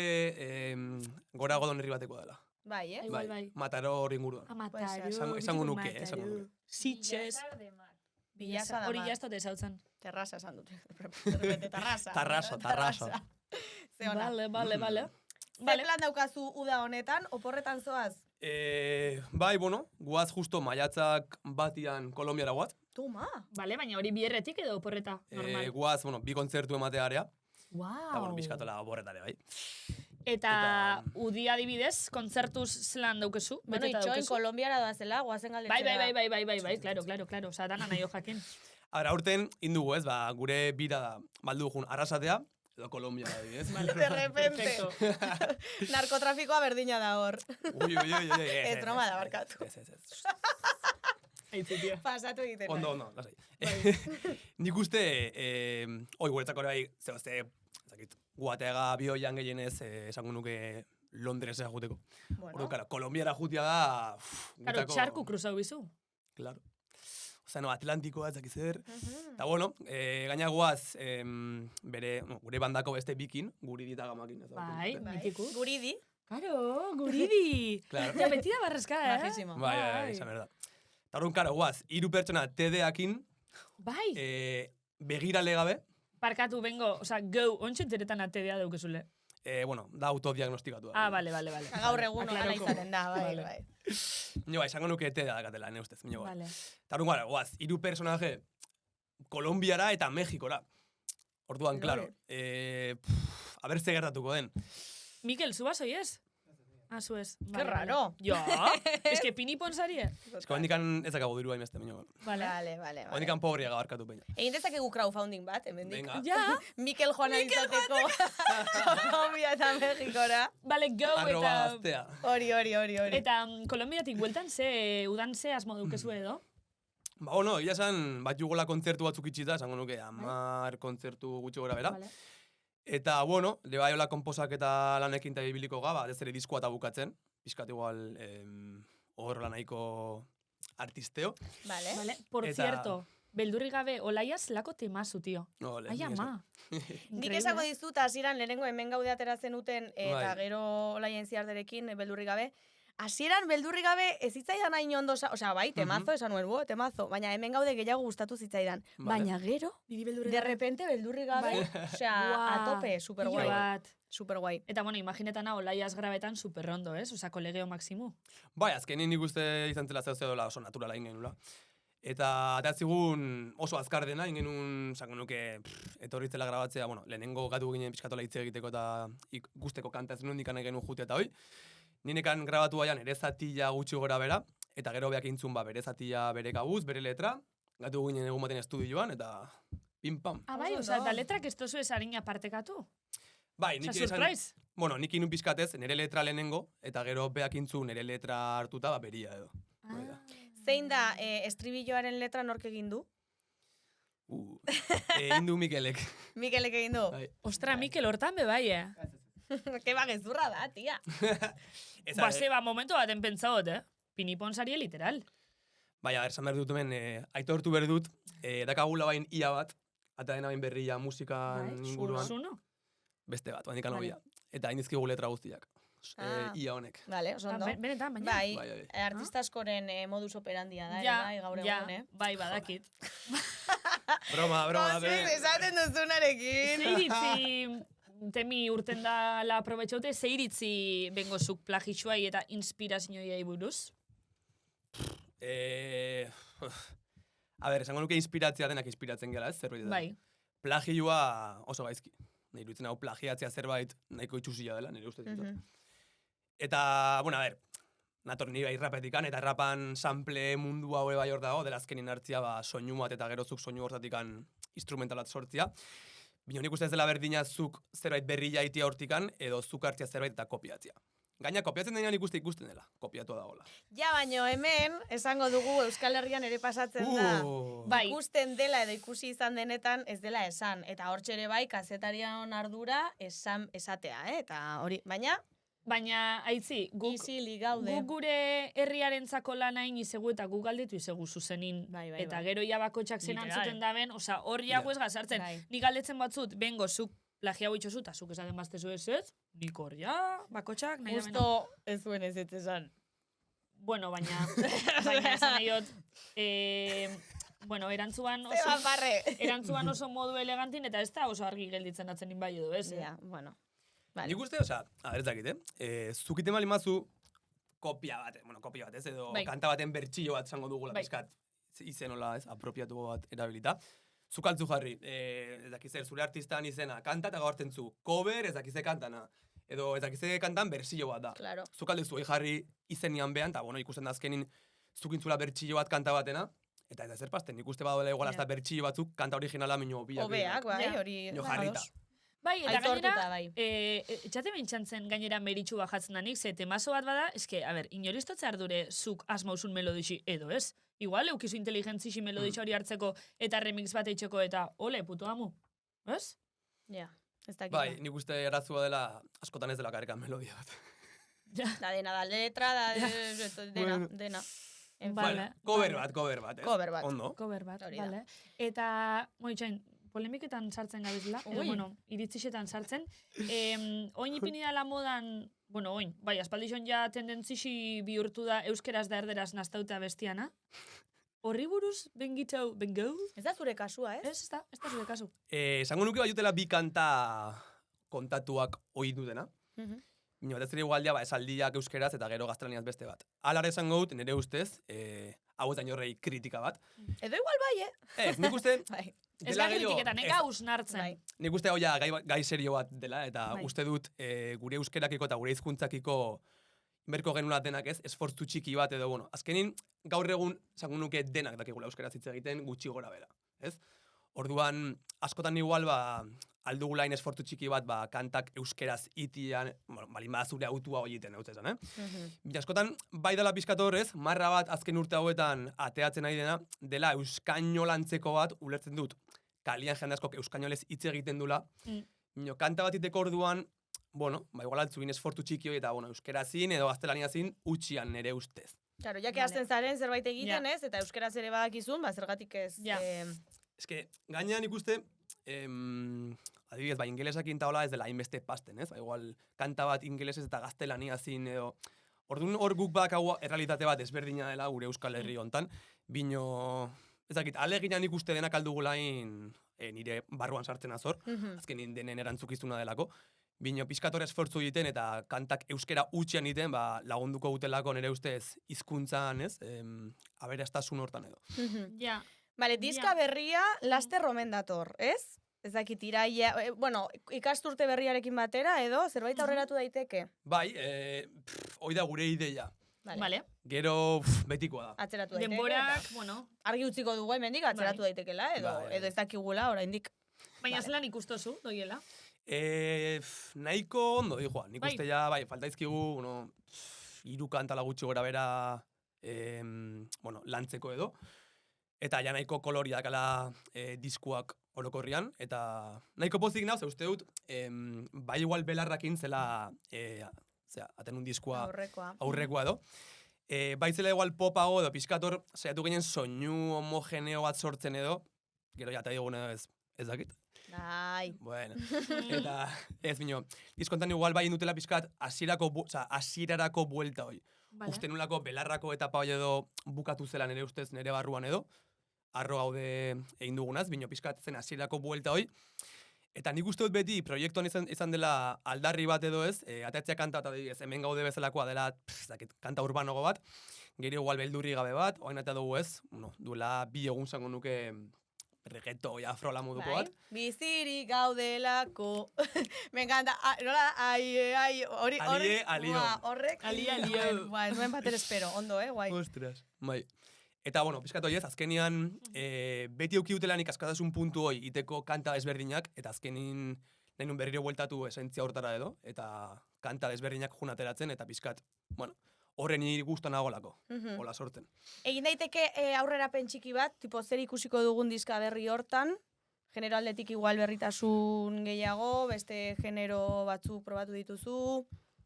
Speaker 2: gora godonherri bateko dela.
Speaker 3: Bai, eh?
Speaker 1: Igual, bai.
Speaker 2: Mataro hori inguruan.
Speaker 1: Amataro.
Speaker 2: Esango nuke, esango nuke.
Speaker 1: Sitges.
Speaker 3: Bilasa da
Speaker 1: Hori
Speaker 3: mar.
Speaker 1: jaztot ezautzen.
Speaker 3: Terrasa esan dut. Tarrasa.
Speaker 2: Tarraso.
Speaker 3: Ze ona.
Speaker 1: Vale.
Speaker 3: Ze plan daukazu uda honetan, oporretan zoaz?
Speaker 2: Bai, bueno, guaz justo maiatzak batian Kolombiara guaz.
Speaker 3: Toma.
Speaker 1: Vale, baina hori bierretik edo oporreta, normal.
Speaker 2: Guaz, bueno, bi kontzertu ematearea. Eta,
Speaker 1: Wow.
Speaker 2: bueno, bizkatola oporretare, bai.
Speaker 1: Eta udi adibidez, kontzertuz zelan daukezu?
Speaker 3: Bueno,
Speaker 1: beteta
Speaker 3: itxoin
Speaker 1: daukezu?
Speaker 3: Kolombiara doazela, guazen galdetzera.
Speaker 1: Bai, claro. Osa, dana nahi jakin.
Speaker 2: Ara, aurten indugu, ez, gure bira da, baldu jun, arrasatea, edo Kolombiara, adibidez.
Speaker 3: De repente. Narkotrafikoa berdina da hor.
Speaker 2: Ui.
Speaker 3: Ez broma da, barkatu.
Speaker 2: Ez.
Speaker 1: Aitzitia.
Speaker 3: Pasatu egiten.
Speaker 2: Ondo, lasai. Nik uste, guretzako bai, zehazte, guateaga bioian gehienez, esango nuke Londresa juteko.
Speaker 3: Bueno.
Speaker 2: Karo, Kolombiara jutia da...
Speaker 1: Karo, txarku kruzau bizu.
Speaker 2: Claro. Ozeano Atlantikoa, ez dakiz zer. Eta bueno, gaina guaz, gure bandako beste bikin, guri dita gamakin.
Speaker 1: Bai, mitiku.
Speaker 3: Guridi.
Speaker 1: Karo, guridi.
Speaker 2: Claro.
Speaker 1: Ja, beti da barrezka,
Speaker 3: Majísimo.
Speaker 2: Bai, esan berda. Eta horren, karo, guaz, 3 pertsona TDAkin,
Speaker 1: Bai.
Speaker 2: begirale gabe,
Speaker 1: Parkatu, bengo, oza, gau, ontsen teretan atedea daukezule.
Speaker 2: bueno, da autodiagnostikatu.
Speaker 1: Ah, vale.
Speaker 3: Gaur egun
Speaker 1: Aclaroko.
Speaker 3: horrela izaten da, bai,
Speaker 1: Vale.
Speaker 3: bai.
Speaker 2: Nio, esango nuke TDA dakatela, ne ustez, nio.
Speaker 1: Vale.
Speaker 2: Eta horren, gara, guaz, 3 personaje, Kolombiara eta Mexikora. Orduan, claro, a ber ze gertatuko den.
Speaker 1: Mikel, zu baso ez? Ah, zu ez.
Speaker 3: Qué raro.
Speaker 1: Jo, es que pini ponsarie.
Speaker 2: Esko, handikan ez dakago dirua imeste, minio.
Speaker 1: Vale.
Speaker 3: Vale.
Speaker 2: Handikan pobria gabarkatu peina.
Speaker 3: Egin dezakegu crowdfunding bat, hemendik.
Speaker 2: Venga.
Speaker 1: Ja,
Speaker 3: Mikel Juana izateko Kolombia eta Mexikora.
Speaker 1: vale, gau
Speaker 2: Arroba
Speaker 1: eta...
Speaker 2: gaztea.
Speaker 3: Hori.
Speaker 1: Eta Kolombiatik bueltan udan ze asmo dukezu edo?
Speaker 2: Ba, bueno, egia esan, bat jugola kontzertu batzuk itxita, esango nuke, 10 kontzertu gutxi gora bera.
Speaker 1: Vale.
Speaker 2: Eta, bueno, lebaiola konposak eta lanekin eta bibiliko gaba, ez ere diskoa eta bukatzen. Piskat igual, horrela nahiko artisteo.
Speaker 3: Vale.
Speaker 1: Vale, por
Speaker 2: Eta-
Speaker 1: cierto, beldurri gabe, olaiaz lako temazu, tio.
Speaker 2: No,
Speaker 1: Ai, ama.
Speaker 3: Nik esango dizut, hasieran lehenengo hemen gaude ateratzen uten, eta
Speaker 2: Bai.
Speaker 3: gero olaien ziarderekin, beldurri gabe. Hasieran beldurri gabe ez zitzaidan hain ondo, osea, bai, temazo, esan nuen, temazo, baina hemen gaude gehiago gustatu zitzaidan.
Speaker 2: Vale.
Speaker 3: Baina gero, de repente beldurri gabe, osea, a tope, super guai.
Speaker 1: Bat.
Speaker 3: Super guai.
Speaker 1: Eta, bueno, imaginetana olaiaz grabetan superrondo, ez? Osa, kolegeo maximu.
Speaker 2: Bai, azkenin nik uste izan zela zeu dola oso naturala ingenula. Eta atatzigun oso azkar dena, ingenun, zango nuke, etorritzela grabatzea, bueno, lehenengo gatu ginen pixkatola hitz egiteko eta ikusteko kanta ez nondik nahi genuen jutia eta hoi. Ninekan grabatu baian ere zatila gutxi gora bera, eta gero beak intzun bere zatila bere gabuz, bere letra, gatu ginen egun baten estudioan, eta pim-pam.
Speaker 1: Ah, bai,
Speaker 3: Oso
Speaker 1: osa,
Speaker 3: ondo.
Speaker 1: eta letrak ez tozu ez harina partekatu?
Speaker 2: Bai,
Speaker 1: Osa,
Speaker 2: nik esan,
Speaker 1: surprise?
Speaker 2: bueno, nik inun pizkatez, nire letra lehenengo, eta gero beak intzun nire letra hartuta, beria edo. Hori da.
Speaker 3: Zein da, estribilloaren letra nork egin du?
Speaker 2: Indu Mikelek.
Speaker 3: Mikelek egin du?
Speaker 2: Bai.
Speaker 1: Ostra, Mikel, hortan be bai,
Speaker 3: Ke bagezurra da, tia.
Speaker 2: Eza,
Speaker 1: Ba, zeba, momentu baten pentsaot, Pinipon sarie literal.
Speaker 2: Bai, a ber, esan behar dut hemen, aitortu behar dut, dakagula bain ia bat, eta dena bain berria musikan
Speaker 1: Bai,
Speaker 2: inguruan,
Speaker 1: Zuno?
Speaker 2: beste bat, baindikan
Speaker 1: Vale.
Speaker 2: hobia. Eta indizkigu letra guztiak.
Speaker 3: Ah.
Speaker 2: Ia honek.
Speaker 3: Vale, oso ondo.
Speaker 1: Benetan, baina.
Speaker 3: Bai,
Speaker 2: Bai.
Speaker 3: artista askoren modus operandia da,
Speaker 1: Ja,
Speaker 3: bai, gaur
Speaker 1: ja,
Speaker 3: egun,
Speaker 1: bai, badakit.
Speaker 2: Broma,
Speaker 3: esaten duzunarekin.
Speaker 1: Zeiritzi, temi urten da la aprobetxaute, zeiritzi bengozuk plagitxuai eta inspirazioiai buruz?
Speaker 2: A ber, esango nuke inspiratzea denak inspiratzen gela, ez, zerbait da.
Speaker 1: Bai.
Speaker 2: Plagioa oso gaizki. Nire dutzen hau plagiatzea zerbait nahiko itxusia dela, nire ustez.
Speaker 3: Mhm.
Speaker 2: Eta, bueno, a ber, nator nire irrapetikan, eta rapan sample mundu hau bai hor dago, dela azkenin hartzia soinu bat eta gerozuk soinu hortatikan instrumentalat sortzia. Bino nik uste ez dela berdina zuk zerbait berri jaitia hortikan, edo zuk hartzia zerbait eta kopiatzia. Gaina, kopiatzen denean ikusten dela, kopiatu dagoela.
Speaker 3: Ja, baino hemen, esango dugu Euskal Herrian ere pasatzen da.
Speaker 1: Bai.
Speaker 3: Ikusten dela edo ikusi izan denetan ez dela esan. Eta hortxe ere bai, kazetarian ardura esatea, eta hori,
Speaker 1: Baina, aitzi, guk gure herriarentzako lana hain izegu eta guk galdetu izegu zuzenin.
Speaker 3: Bai,
Speaker 1: Eta gero ja bakotxak zen antzuten daben, oza, hor jago ez gazartzen. Nik galdetzen batzut, bengo, zuk plagia itxozu, eta zuk esaten baztezu ez, nik hor ja, bakotxak, nahi
Speaker 3: Justo ez zuen ez esan.
Speaker 1: Bueno, baina esan nahi dut, bueno, erantzuan oso modu elegantin, eta ez da oso argi gelditzen atzen bai edo, ez?
Speaker 3: Ja, bueno. Vale.
Speaker 2: Nik uste, ez dakit, zukiten bali mazu kopia bat, ez, edo kanta baten bertxillo bat zango dugula, pizkat, izen hola, ez, apropiatu bat erabilita. Zuk altzu jarri, ez dakize, zure artistan izena, kanta eta gaurten zu, cover, ez dakize kantana, edo ez dakize kantan bertxillo bat da.
Speaker 3: Claro.
Speaker 2: Zuk aldezu jarri izenian behan, eta, ikusten da azkenin zukintzula bertxillo bat kanta batena, eta ez da zer pasten, ikuste badoela igual hasta bertxillo batzuk, kanta originala minio bila.
Speaker 3: Obeak, bai, hori.
Speaker 2: Jarrita.
Speaker 1: Bai, eta gainera, etxate bintxantzen gainera meritxu bajatzen danik, ze temazo bat bada, eske, a ber, inoristotze ardure zuk asmauzun melodixi edo ez? Igual, eukizu inteligentzixi melodixi hori hartzeko eta remix bat eitxeko eta ole, puto amu, ez?
Speaker 3: Ja, ez dakit.
Speaker 2: Bai, nik uste erazua dela, askotan ez dela kareka melodia bat.
Speaker 3: Da dena, da letra, dena.
Speaker 2: Vale, cover bat, ez?
Speaker 3: Cover bat.
Speaker 2: Ondo.
Speaker 1: Cover bat, vale. Eta, moitxain, polemiketan sartzen gabezela, edo, bueno, iritzixetan sartzen. Oin ipini dala modan, bueno, oin, bai, aspaldixon ja tendentzixi bihurtu da euskeraz da erderaz naztauta bestiana. Horri buruz, bengo?
Speaker 3: Ez da zure kasua, ez?
Speaker 1: Ez da zure kasu.
Speaker 2: Esango nuke baiutela bi kanta kontatuak ohi dutena. Bino, batez ere igualdia, esaldiak euskeraz eta gero gaztelaniaz beste bat. Alara esango dut, nire ustez, hau ez horrei kritika bat.
Speaker 3: Edo igual bai,
Speaker 2: Ez, nik uste...
Speaker 1: Ez da kritiketan, eka hausnartzen.
Speaker 2: Nik uste hau ja gai serio bat dela, eta uste dut gure euskerakiko eta gure hizkuntzakiko berko genula denak ez, esfortzu txiki bat edo, bueno, azkenin gaur egun zango nuke denak dakigula euskaraz hitz egiten gutxi gora bera, ez? Orduan, askotan igual, aldugulain esfortzu txiki bat, kantak euskeraz itian, balin zure autua hori iten, esan, askotan, bai dela pizkat horrez, marra bat azken urte hauetan ateatzen ari dela euskainolantzeko bat, ulertzen dut, kalian jende askok euskainolez hitz egiten dula, kanta bat iteko orduan, bueno, igual altzuin esfortzu txiki hori eta, euskarazin edo gaztelaniazin utxian nere ustez.
Speaker 3: Claro, ja que hasten zaren zerbait egiten ez, eta euskaraz ere badakizun, zergatik ez...
Speaker 2: Ez que, gainean ikuste, adibidez, ingelesakin taola ez dela hainbeste pasten, ez? Igual, kanta bat ingelesez eta gaztelaniazin edo... Orduan hor guk bakagoa errealitate bat ezberdina dela gure Euskal Herri hontan, bino... Ez dakit, aleginan ikuste denak aldugulain nire barruan sartzen azor, azken denen erantzukizuna delako, bino pizkatore esfortzu egiten eta kantak euskera utxian egiten lagunduko gutelako nire ustez hizkuntzan, ez? Aberastasun hortan edo.
Speaker 3: Ja. Bale, diska berria laster omen dator, ez? Ez dakit iraia, bueno, ikasturte berriarekin batera edo, zerbait aurreratu daiteke?
Speaker 2: Bai, hoi da gure ideia.
Speaker 1: Vale.
Speaker 2: Gero betikoa da.
Speaker 3: Atzeratu daiteke.
Speaker 1: Denborak, bueno.
Speaker 3: Argi utziko dugu hemendik atzeratu daitekela, edo ez dakigula oraindik.
Speaker 1: Baina zelan ikustozu, doiela?
Speaker 2: Nahiko ondo, dijoa. Nik uste ja, faltaizkigu, 3 kantala gutxi gora bera, lantzeko edo. Eta ja nahiko koloria dakala diskuak orokorrian, eta nahiko pozik nauz, uste dut, bai igual belarrakin zela, aten un diskua aurrekoa edo. Bai zela igual popago edo pizkator, saiatu ginen soinu homogeneo bat sortzen edo, gero jata digun edo ez dakit.
Speaker 3: Bai.
Speaker 2: Bueno, eta ez bino, diskontan igual bai indutela pizkat hasierarako buelta hoi. Uste nulako belarrako etapa hoi edo bukatu zela nire ustez nire barruan edo, arro gaude egin dugunaz, bino pizkat zen hasierarako buelta hoi. Eta nik uste dut beti proiektuan izan dela aldarri bat edo ez, atatzea kanta eta hemen gaude bezalakoa dela kanta urbanogo bat, gero igual beldurri gabe bat, oain eta dugu ez, duela 2 egun zango nuke reggaeto, afrola moduko bat.
Speaker 3: Bizirik gaudelako. Me encanta. Nola, hori.
Speaker 2: Alio.
Speaker 3: Horrek.
Speaker 1: Alio.
Speaker 3: Ez duen bater espero, ondo, guai.
Speaker 2: Ostras, bai. Eta, bueno, pizkat horiez, azkenian, beti aukiutelanik askatasun puntu hoi iteko kanta desberdinak, eta azkenin nahi nun berriro bueltatu esentzia hortara edo, eta kanta desberdinak jun ateratzen, eta pizkat, bueno, horren niri gustan nagolako, hola sortzen.
Speaker 3: Egin daiteke aurrerapen txiki bat, tipo zer ikusiko dugun diska berri hortan, genero aldetik igual berritasun gehiago, beste genero batzuk probatu dituzu,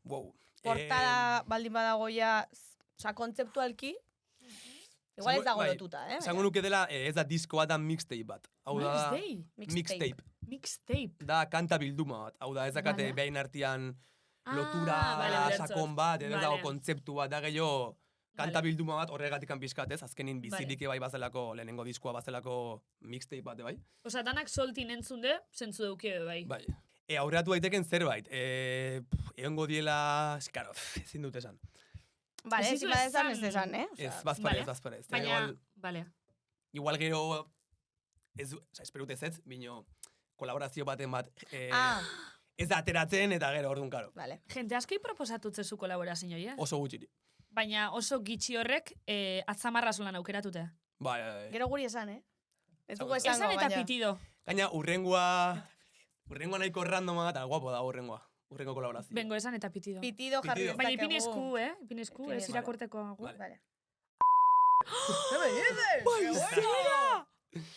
Speaker 2: Wow.
Speaker 3: portada baldin badagoia, kontzeptualki, igual ez dago
Speaker 2: bai,
Speaker 3: lotuta,
Speaker 2: Esango nuke dela, ez da diskoa da mixtape bat. Hau da, mixtape.
Speaker 1: Mixtape.
Speaker 2: Da kanta bilduma bat. Hau da, ez dakate behin artean lotura,
Speaker 1: ulertzot.
Speaker 2: sakon bat, edo
Speaker 1: Vale.
Speaker 2: dago kontzeptu bat, da gehiago kanta bilduma bat horregatikan pizkat, ez? Azkenin bizirik bai bazelako, lehenengo diskoa bazelako mixtape bat, bai?
Speaker 1: Osa, danak soltin entzunde, zentzu deukie, bai.
Speaker 2: Bai. Aurreatu daiteken zerbait. Egongo diela, eskaro, ezin dut esan.
Speaker 3: Vale,
Speaker 1: Ez
Speaker 3: ezin
Speaker 1: dizu
Speaker 3: badezan,
Speaker 1: esan.
Speaker 3: ez desan,
Speaker 2: Ez, bazpare,
Speaker 1: vale.
Speaker 2: ez.
Speaker 1: Baina, vale.
Speaker 2: Igual gero, espero dut ez, bino, kolaborazio baten bat, ez da ateratzen eta gero, orduan, karo.
Speaker 3: Vale.
Speaker 1: Gente askoi proposatutzezu kolaborazio, ja?
Speaker 2: Oso gutxiri.
Speaker 1: Baina oso gitxi horrek atzamarra zulan aukeratute.
Speaker 2: Bai.
Speaker 3: Gero guri esan, Ez dugu
Speaker 2: Esan
Speaker 3: esango,
Speaker 1: Esan eta
Speaker 3: baina.
Speaker 1: pitido.
Speaker 2: Gaina, urrengoa nahiko randoma eta guapo da urrengoa. Urrengo kolaborazio.
Speaker 1: Bengo esan eta pitido.
Speaker 3: Pitido jarri
Speaker 2: Pitido.
Speaker 1: Baina
Speaker 3: dezakegu.
Speaker 1: ipinesku, Ipinesku, ez
Speaker 3: Vale.
Speaker 1: irakorteko.
Speaker 2: Vale.
Speaker 3: Vale.
Speaker 2: ¿Qué me dices?
Speaker 1: Zera!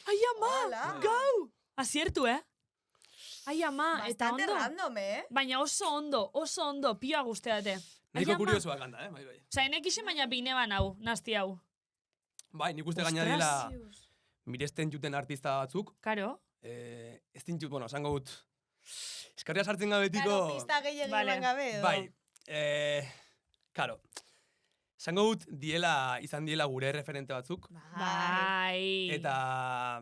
Speaker 1: Ai, ama!
Speaker 3: Hola.
Speaker 1: Gau! Aziertu, Ai, ama, eta
Speaker 3: Bastante
Speaker 1: ondo.
Speaker 3: random,
Speaker 1: Baina oso ondo, pioa guzteate.
Speaker 2: Nahiko kuriosoa kanta, bai, bai.
Speaker 1: Osa, enekixe baina bineban hau, nazti hau.
Speaker 2: Bai, nik uste gaina dela miresten juten artista batzuk.
Speaker 1: Karo.
Speaker 2: Ez dintut, bueno, esango dut. Eskarria sartzen gabetiko...
Speaker 3: Claro, pista gehiagin
Speaker 1: Vale.
Speaker 3: gabe, edo.
Speaker 2: Bai, karo. Esango dut izan diela gure referente batzuk.
Speaker 1: Bai.
Speaker 2: Eta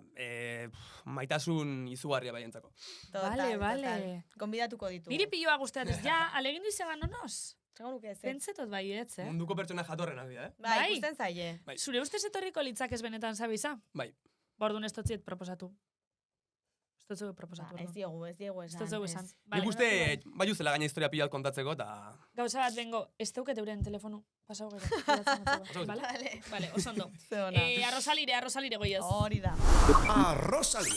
Speaker 2: maitasun izugarria baientzako.
Speaker 3: Total,
Speaker 1: Vale.
Speaker 3: total. Gonbidatuko ditu.
Speaker 1: Niri pioa guzteatez, ja, alegindu izagan onoz.
Speaker 3: Esango nuke ez.
Speaker 1: Pentsetot bai, ez,
Speaker 2: Munduko pertsona jatorrenak dira,
Speaker 3: Bai,
Speaker 1: Bai.
Speaker 3: ikusten zaie.
Speaker 2: Bai.
Speaker 1: Zure ustez etorriko litzak ez benetan zabiza?
Speaker 2: Bai.
Speaker 1: Bordun ez totziet proposatu. Ez totzugu proposatu.
Speaker 3: Ez diegu esan.
Speaker 1: Ez totzugu esan.
Speaker 2: Nik uste, bai uzela gaina historia pila bat kontatzeko, eta...
Speaker 1: Gauza bat bengo, ez teuket euren telefonu. Pasau gero. Bale?
Speaker 3: Vale.
Speaker 1: Vale, oso ondo.
Speaker 3: Ze ona.
Speaker 1: Arrosalire goiaz.
Speaker 3: Hori da.
Speaker 4: Arrosali.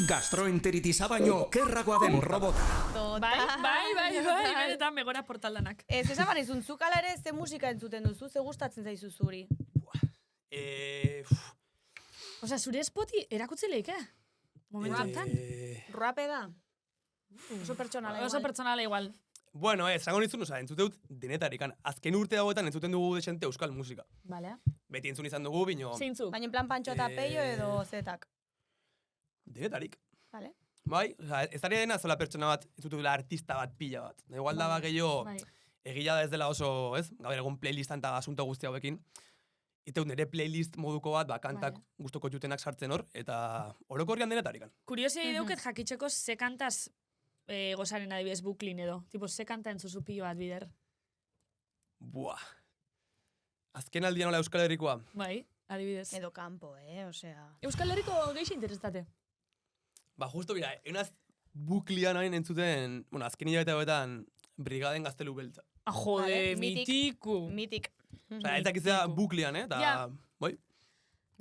Speaker 4: Gastroenteritisa baino kerragoa den robota.
Speaker 3: Total.
Speaker 1: Bai, benetan megora portaldanak.
Speaker 3: Ez, esan barizun, zuk ala ere ze musika entzuten duzu, ze gustatzen zaizu zuri.
Speaker 1: Osa, zure spoti erakutzeleik, Momentu enten.
Speaker 3: Rape da? Oso pertsonala.
Speaker 1: Oso pertsonala igual.
Speaker 2: Bueno, zango nintzun, entzute dut denetarikan. Azken urte hauetan entzuten dugu desente euskal musika.
Speaker 1: Vale.
Speaker 2: Beti entzun izan dugu, bino...
Speaker 1: Zeintzuk.
Speaker 3: Baina en plan Pancho eta Peio edo zetak.
Speaker 2: Denetarik.
Speaker 3: Vale.
Speaker 2: Bai, ez ari dena zola pertsona bat, ez dutela artista bat pila bat. Igual da gehiago,
Speaker 1: Bai.
Speaker 2: egila da ez dela oso, ez? Gaber egun playlistan eta asunto guzti hauekin. Iteut nire playlist moduko bat, kantak gustoko jutenak sartzen hor, eta orokorrian denetarikan.
Speaker 1: Kuriosei dauket jakitzeko ze kantaz gozaren adibidez buklin edo. Tipo, ze kanta entzuzu pilo bat bider.
Speaker 2: Buah. Azken aldian hola Euskal Herrikoa.
Speaker 1: Bai, adibidez.
Speaker 3: Edo kanpo, osea.
Speaker 1: Euskal Herriko geixe interestate.
Speaker 2: Ba, justo bira, eunaz buklian hain entzuten, bueno, azken hilabete hauetan, Brigaden Gaztelu Beltza.
Speaker 1: Ah, jode,
Speaker 3: Vale, mitik.
Speaker 1: mitiku.
Speaker 3: Mitik.
Speaker 2: Osa, ez dakitzea buklian, eta...
Speaker 1: Ja.
Speaker 2: Bai,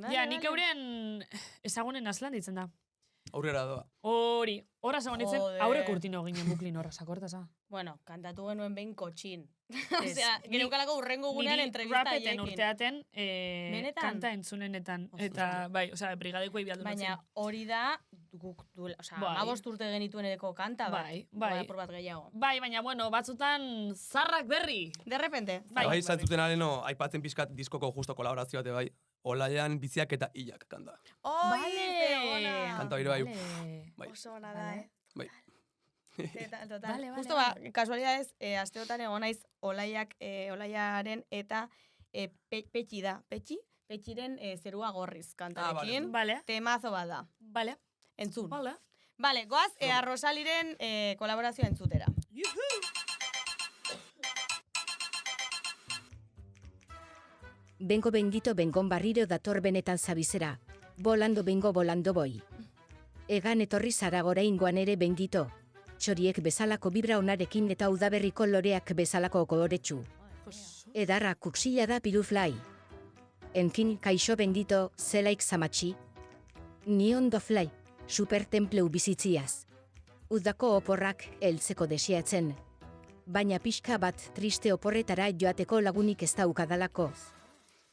Speaker 1: Ja, nik euren ezagunen azlan ditzen da.
Speaker 2: aurrera doa.
Speaker 1: Hori, horra zagoen ditzen,
Speaker 3: Joder.
Speaker 1: aurrek urtino ginen buklin horra, sakortaza.
Speaker 3: Bueno, kantatu genuen behin kotxin.
Speaker 1: Ez,
Speaker 3: Osea, geneukalako urrengo gunean entrevista
Speaker 1: rapeten
Speaker 3: haiekin.
Speaker 1: urteaten
Speaker 3: Benetan?
Speaker 1: kanta entzunenetan. Eta, bai, osea, brigadeko ibialdu
Speaker 3: Baina hori da, guk duela, osea,
Speaker 1: Bai.
Speaker 3: 15 urte genituen edeko kanta bat.
Speaker 1: Bai,
Speaker 3: Igual
Speaker 1: bai.
Speaker 3: apur bat gehiago.
Speaker 1: Bai, baina, bueno, batzutan zarrak berri.
Speaker 3: De repente.
Speaker 2: Bai, zantzuten aleno, aipatzen pizkat diskoko justo kolaborazio bate bai, Olaian biziak eta hilak kanta.
Speaker 3: Oi, ze ona.
Speaker 2: Kanta hori bai. Bai.
Speaker 3: Oso ona da,
Speaker 2: Bai.
Speaker 3: Total.
Speaker 1: Vale,
Speaker 3: Justo ba, kasualidadez, asteotan egon naiz Olaiaren eta Petxi da. Petxiren zerua gorriz kantarekin.
Speaker 1: Vale,
Speaker 3: Temazo bada.
Speaker 1: vale,
Speaker 3: Entzun.
Speaker 1: vale.
Speaker 3: Vale, goaz, Arrosaliren kolaborazioa entzutera.
Speaker 8: Bengo bendito bengon barriro dator benetan zabizera. Volando bengo volando voy. Egan etorri zara oraingoan ere bendito. Txoriek bezalako bibra onarekin eta udaberriko loreak bezalako koloretsu. Edarra kuksila da piruflai. Enfin, kaixo bendito, zelaik zamatxi. Ni ondo fly, super templeu bizitziaz. Udako oporrak heltzeko desiatzen. Baina pixka bat triste oporretara joateko lagunik ez daukadalako.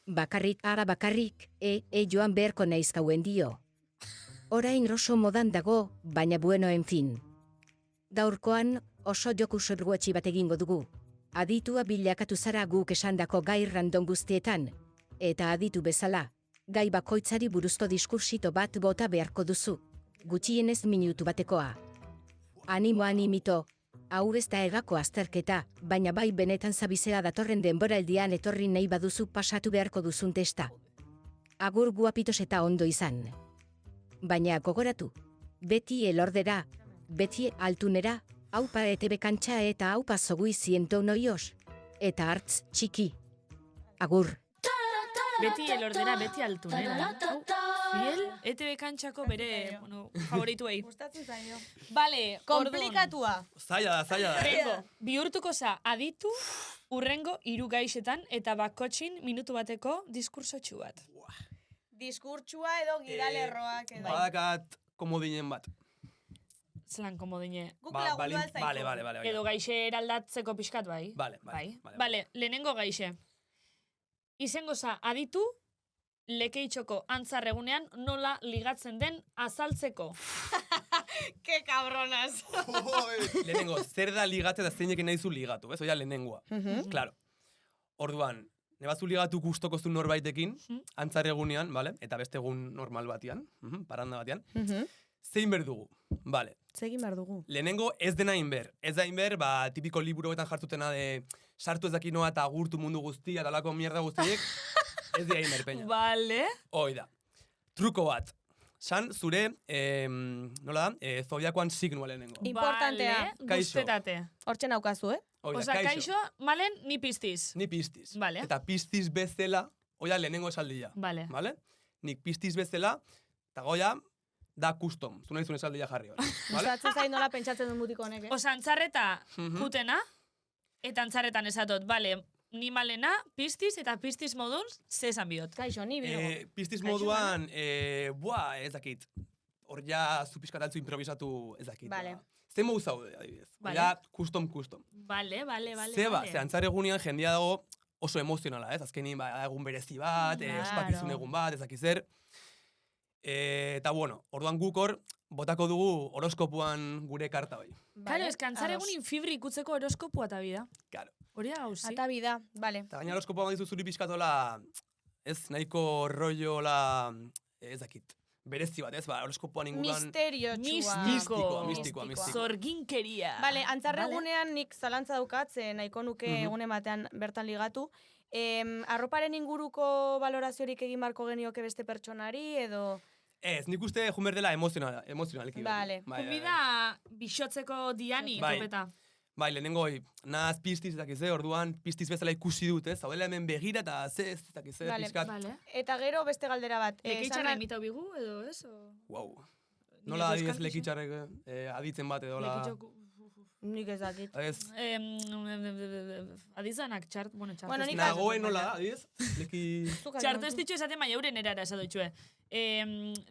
Speaker 8: Bakarrik, joan beharko naiz gauen dio. Orain oso modan dago, baina bueno enfin. Gaurkoan oso joku sobrguetxi bat egingo dugu. Aditua bilakatu zara guk esandako gai random guztietan. Eta aditu bezala, gai bakoitzari buruzko diskursito bat bota beharko duzu. Gutxienez minutu batekoa. Animo animito. Hau ez da egako azterketa, baina bai benetan zabizera datorren denboraldian etorri nahi baduzu pasatu beharko duzun testa. Agur guapitos eta ondo izan. Baina gogoratu, beti elordera, beti altunera, haupa ETB kantxa eta haupa zogui ziento noioz. Eta hartz txiki. Agur.
Speaker 1: Beti elordera, beti altunera. Fiel, ETB kantxako bere, favorituei.
Speaker 3: Gustatzen zaio. Vale, komplikatua.
Speaker 2: Zaila da.
Speaker 1: Bihurtuko za, aditu, urrengo 3 gaixetan eta bakotxin minutu bateko diskurtsotxu bat.
Speaker 3: Diskurtsua edo gidalerroak edo.
Speaker 2: Badakat komodinen bat.
Speaker 1: Zelan komodine.
Speaker 3: Guk lagundu alzaiko.
Speaker 2: Vale.
Speaker 1: Edo gaixe eraldatzeko pixkat bai. Vale, lehenengo gaixe. Izengo za, aditu, lekeitxoko antzarregunean nola ligatzen den azaltzeko.
Speaker 3: Ke cabronas.
Speaker 2: Lehenengo, zer da ligate da zeinekin nahi zu ligatu, ez? Oia lehenengoa. Claro. Orduan, nebazu ligatu gustokoztu norbaitekin, antzarregunean, vale? Eta beste egun normal batian, paranda batian. Zein ber dugu, vale.
Speaker 3: Zegin behar dugu.
Speaker 2: Lehenengo ez dena inber. Ez da inber, tipiko liburuetan jartutena de sartu ezakinoa eta agurtu mundu guztia, eta lako mierda guztiek, ez dira inber, peña.
Speaker 1: Vale.
Speaker 2: Hoi da. Truko bat. San, zure, nola da, zodiakoan signua lehenengo.
Speaker 3: Importantea.
Speaker 1: Vale, guztetate.
Speaker 3: Hortxe naukazu,
Speaker 1: Osa, kaixo, malen, ni piztiz.
Speaker 2: Ni piztiz.
Speaker 1: Vale.
Speaker 2: Eta piztiz bezala, oia lehenengo esaldia.
Speaker 1: Vale.
Speaker 2: Vale? Nik piztiz bezala, eta goia, da custom. Zu nahi zuen esaldia jarri hori.
Speaker 3: Gustatzen zain nola pentsatzen duen mutiko honek,
Speaker 1: Osa, antzarreta jutena, eta antzarretan esatot, vale, ni malena, piztiz, eta piztiz modun, zesan bihot.
Speaker 3: Kaixo, ni bidego.
Speaker 2: Piztiz moduan, ez dakit. Hor ja zu pixkataltzu improvisatu ez dakit.
Speaker 3: Vale.
Speaker 2: Zer modu zaude, adibidez.
Speaker 1: Vale.
Speaker 2: Ja, custom.
Speaker 1: Vale.
Speaker 2: Zeba, ze antzarregunean jendia dago oso emozionala, ez? Azkenin, egun berezi bat, ospakizun egun bat, ez dakit zer. Eta bueno, orduan guk hor, botako dugu horoskopuan gure karta hoi.
Speaker 1: Claro, ez kantzarregunin fibri ikutzeko horoskopua eta bida.
Speaker 2: Claro.
Speaker 1: Hori da gauzi.
Speaker 3: Ata bida, vale.
Speaker 2: Eta gaina horoskopuan badizu zuri pixkatola, ez nahiko rollo ez dakit, berezi bat, ez? Horoskopuan inguruan...
Speaker 1: Mistikoa. Zorginkeria.
Speaker 3: Vale, antzarregunean nik zalantza daukatze, nahiko nuke egune batean bertan ligatu. Arroparen inguruko valoraziorik egin barko genioke beste pertsonari, edo...
Speaker 2: Ez, nik uste jumer dela emozionaleki.
Speaker 3: Vale.
Speaker 1: Kumbida bixotzeko diani, topeta.
Speaker 2: Bai, lehenengo, nahaz piztiz eta kize, orduan piztiz bezala ikusi dut, ez? Zaudela hemen begira eta ez eta kize, pizkat.
Speaker 3: Eta gero beste galdera bat.
Speaker 1: Lekitxarra emitau bigu, edo ez?
Speaker 2: Wow. Nola adibidez lekitxarrek aditzen bat edo la...
Speaker 3: Nik ez dakit.
Speaker 1: Adizanak txart, txart.
Speaker 2: Nagoen nola, adibidez?
Speaker 1: Txartu ez ditxu esaten baina euren erara esadoitxue.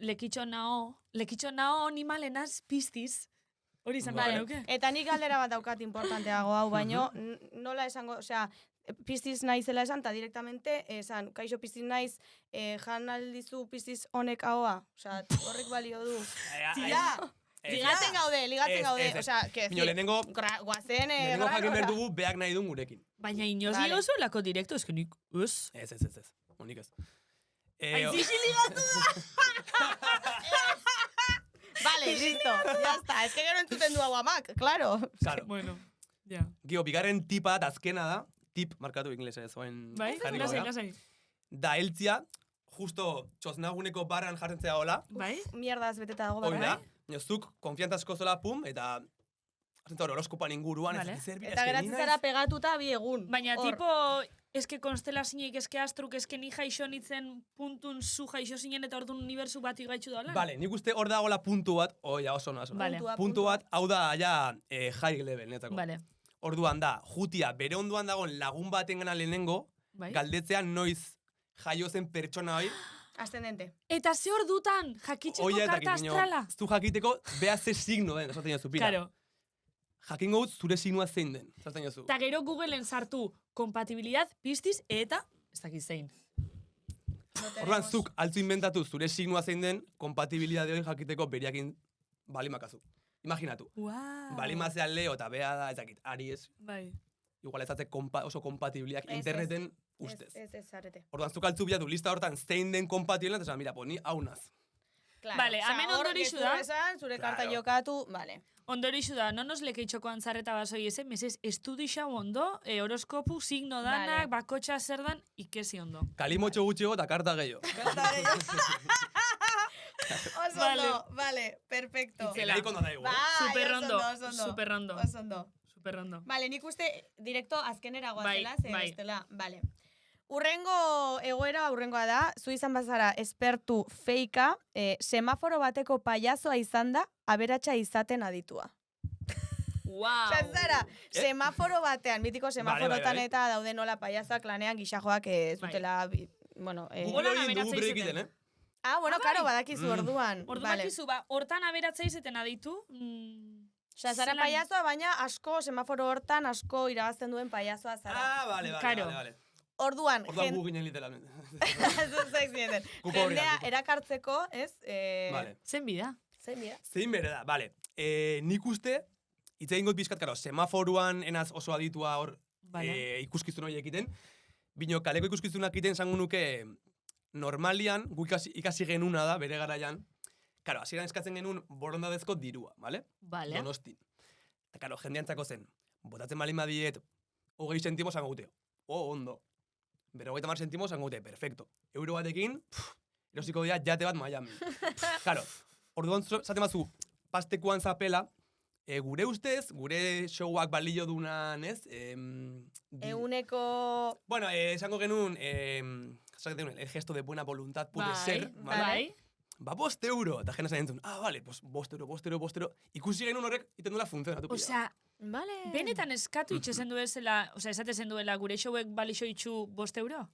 Speaker 1: Lekitxo nao ni malenaz piztiz. Hori izan gara, nuke?
Speaker 3: Eta nik galdera bat daukat importanteago hau, baino, nola esango, osea, piztiz naizela esan, eta direktamente esan, kaixo piztiz naiz, jan aldizu piztiz honek ahoa. Osea, horrek balio du. Tira! Ligatzen gaude, osea,
Speaker 2: lehenengo
Speaker 3: guazen,
Speaker 2: lehenengo jakin behar dugu beak nahi duen gurekin.
Speaker 1: Baina inoz ligozu lako direkto, eski nik, ez?
Speaker 2: Ez, honik ez.
Speaker 1: Aizixi ligatu da!
Speaker 3: Vale, listo, ya está, es que gero entzuten du hau amak, claro.
Speaker 1: Bueno, ja.
Speaker 2: Gio, bigarren tipa da azkena da, tip markatu inglesez, oen jarri gara.
Speaker 1: Lasai.
Speaker 2: Da heltzia, justo txosnaguneko barran jartzen hola.
Speaker 1: Bai?
Speaker 3: Mierdaz beteta dago barra.
Speaker 2: Oida, zuk konfiantazko zola pum, eta horoskopan inguruan,
Speaker 1: vale.
Speaker 2: ez zer bira
Speaker 3: eta geratzen zara pegatuta bi egun.
Speaker 1: Baina tipo eske konstelazioik, eske astruk, eske ni jaixo nitzen puntun zu jaixo zinen eta orduan unibersu bat igaitxu da holan.
Speaker 2: Vale, nik uste hor dagoela puntu bat, oso oso.
Speaker 1: Vale.
Speaker 2: Puntu bat, hau da, high level, netzako.
Speaker 1: Vale.
Speaker 2: Orduan da, jutia, bere onduan dagoen lagun baten gana lehenengo,
Speaker 1: Bai.
Speaker 2: galdetzea noiz jaio zen pertsona hori,
Speaker 3: Ascendente.
Speaker 1: Eta ze ordutan, jakitzeko
Speaker 2: Oia,
Speaker 1: karta astrala.
Speaker 2: zu jakiteko, beha ze signo den, esaten jozu, pira.
Speaker 1: Claro.
Speaker 2: Jakingo dut zure signua zein den, esaten jozu.
Speaker 1: Eta gero Googleen sartu kompatibilidad, Piscis, eta ez dakit zein.
Speaker 2: Orduan, zuk altzu inventatu zure signua zein den, kompatibilidade hori jakiteko beriakin balimakazu. Imaginatu.
Speaker 1: Wow.
Speaker 2: Balimazea Leo eta bea da, ez dakit, Aries,
Speaker 1: Bai.
Speaker 2: igual ez datzek oso kompatibiliak
Speaker 3: Ez,
Speaker 2: interneten ustez.
Speaker 3: Ez, zarete.
Speaker 2: Orduan, zuk altzu bilatu lista hortan zein den kompatiblean, eta mira, ni hau naz.
Speaker 3: Claro.
Speaker 1: Vale, hemen ondorixu da.
Speaker 3: Zure karta
Speaker 2: Claro.
Speaker 3: jokatu, vale.
Speaker 1: Ondorixu da, no nos lekeitxoko antzarreta basoi eze, mesez, estudixau ondo, horoskopu, signo danak,
Speaker 3: Vale.
Speaker 1: bakotxa zer dan, ikesi ondo.
Speaker 2: Kalimotxo gutxigo eta karta gehiago.
Speaker 3: Oso
Speaker 1: Vale.
Speaker 3: ondo, vale, perfecto.
Speaker 2: Zela ikondo da igual.
Speaker 3: Bai,
Speaker 1: Superrondo,
Speaker 3: oso ondo.
Speaker 1: superrondo.
Speaker 3: Oso ondo.
Speaker 1: Superrondo.
Speaker 3: Vale, nik uste direkto azkenera
Speaker 1: Bai,
Speaker 3: goazela, ze
Speaker 1: bai.
Speaker 3: bestela. Vale. Urrengo egoera, urrengoa da, zu izan bazara espertu feika, semaforo bateko payasoa izan da, aberatsa izaten aditua.
Speaker 1: Wow.
Speaker 3: Zara, semaforo batean, mitiko semaforotan
Speaker 2: bai.
Speaker 3: eta daude nola payasoak lanean gixajoak ez
Speaker 1: Bai.
Speaker 3: dutela, bueno...
Speaker 1: Hola,
Speaker 2: Google egin dugu
Speaker 1: aberatsa
Speaker 2: break
Speaker 1: izaten.
Speaker 2: iten,
Speaker 3: Ah, bueno,
Speaker 1: Ah,
Speaker 3: karo,
Speaker 1: bai.
Speaker 3: badakizu orduan.
Speaker 1: Ordu
Speaker 3: Vale.
Speaker 1: bakizu, ba, hortan aberatza izeten aditu.
Speaker 3: Osea, zara
Speaker 1: zelan-
Speaker 3: payasoa, baina asko, semaforo hortan, asko irabazten duen payasoa zara.
Speaker 2: vale,
Speaker 1: Karo.
Speaker 3: Orduan,
Speaker 2: Orduan gu ginen literalmente.
Speaker 3: Zuek zineten.
Speaker 2: Kupo hori da,
Speaker 3: Jendea
Speaker 2: kupo.
Speaker 3: erakartzeko, ez?
Speaker 2: Vale.
Speaker 1: Zen bida.
Speaker 3: Zein bida?
Speaker 2: Zein bere da, vale. Nik uste, hitz egin got bizkat, karo, semaforuan enaz oso aditua hor
Speaker 1: Vale.
Speaker 2: ikuskizun horiek egiten. Bino, kaleko ikuskizunak egiten zango nuke normalian, gu ikasi genuna da, bere garaian, karo, hasieran eskatzen genuen borondadezko dirua, vale?
Speaker 1: Vale.
Speaker 2: Donostin. Eta, karo, jendeantzako zen, botatzen balin badiet, 20 sentimo zango gute. Ondo. 50 sentimo zango gute, perfecto. Euro batekin, erosiko dira jate bat Miami. Karo, orduan zaten bazu, pastekuan zapela, gure ustez, gure showak balio dunan, ez?
Speaker 3: Euneko...
Speaker 2: Bueno, esango genuen, el gesto de buena voluntad puede ser, ¿vale?
Speaker 1: Bai.
Speaker 2: Ba, 5 euro. Eta jena zaten vale, pues 5 euro. Ikusi genuen horrek, iten duela funtzionatu.
Speaker 1: Osea,
Speaker 3: Vale.
Speaker 1: benetan eskatu itxezen duezela, osea, esatezen duela gure showek balixo itxu 5 euro?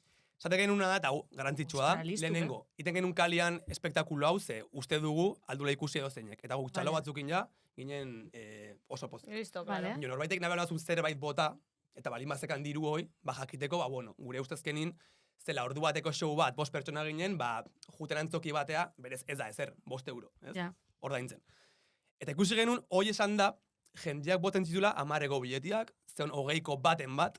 Speaker 2: Zate genuna da, eta garantzitsua
Speaker 1: Ostra,
Speaker 2: da,
Speaker 1: listuk,
Speaker 2: lehenengo. Iten genuen kalian espektakulo hau, ze uste dugu aldula ikusi edo zeinek. Eta guk txalo
Speaker 1: Vale.
Speaker 2: batzukin ja, ginen oso pozik.
Speaker 3: Listo,
Speaker 1: Vale.
Speaker 3: claro.
Speaker 2: Nio, norbaitek nahi balazun zerbait bota, eta balin bazekan diru hoi, ba jakiteko, ba bueno, gure ustezkenin, zela ordu bateko show bat, 5 pertsona ginen, ba juten antzoki batea, berez ez da ezer, 5 euro, ez?
Speaker 1: Ja.
Speaker 2: Ordaintzen. Eta ikusi genuen, hoi esan da, jendeak boten zitula 10 biletiak, zeon 20ko baten bat,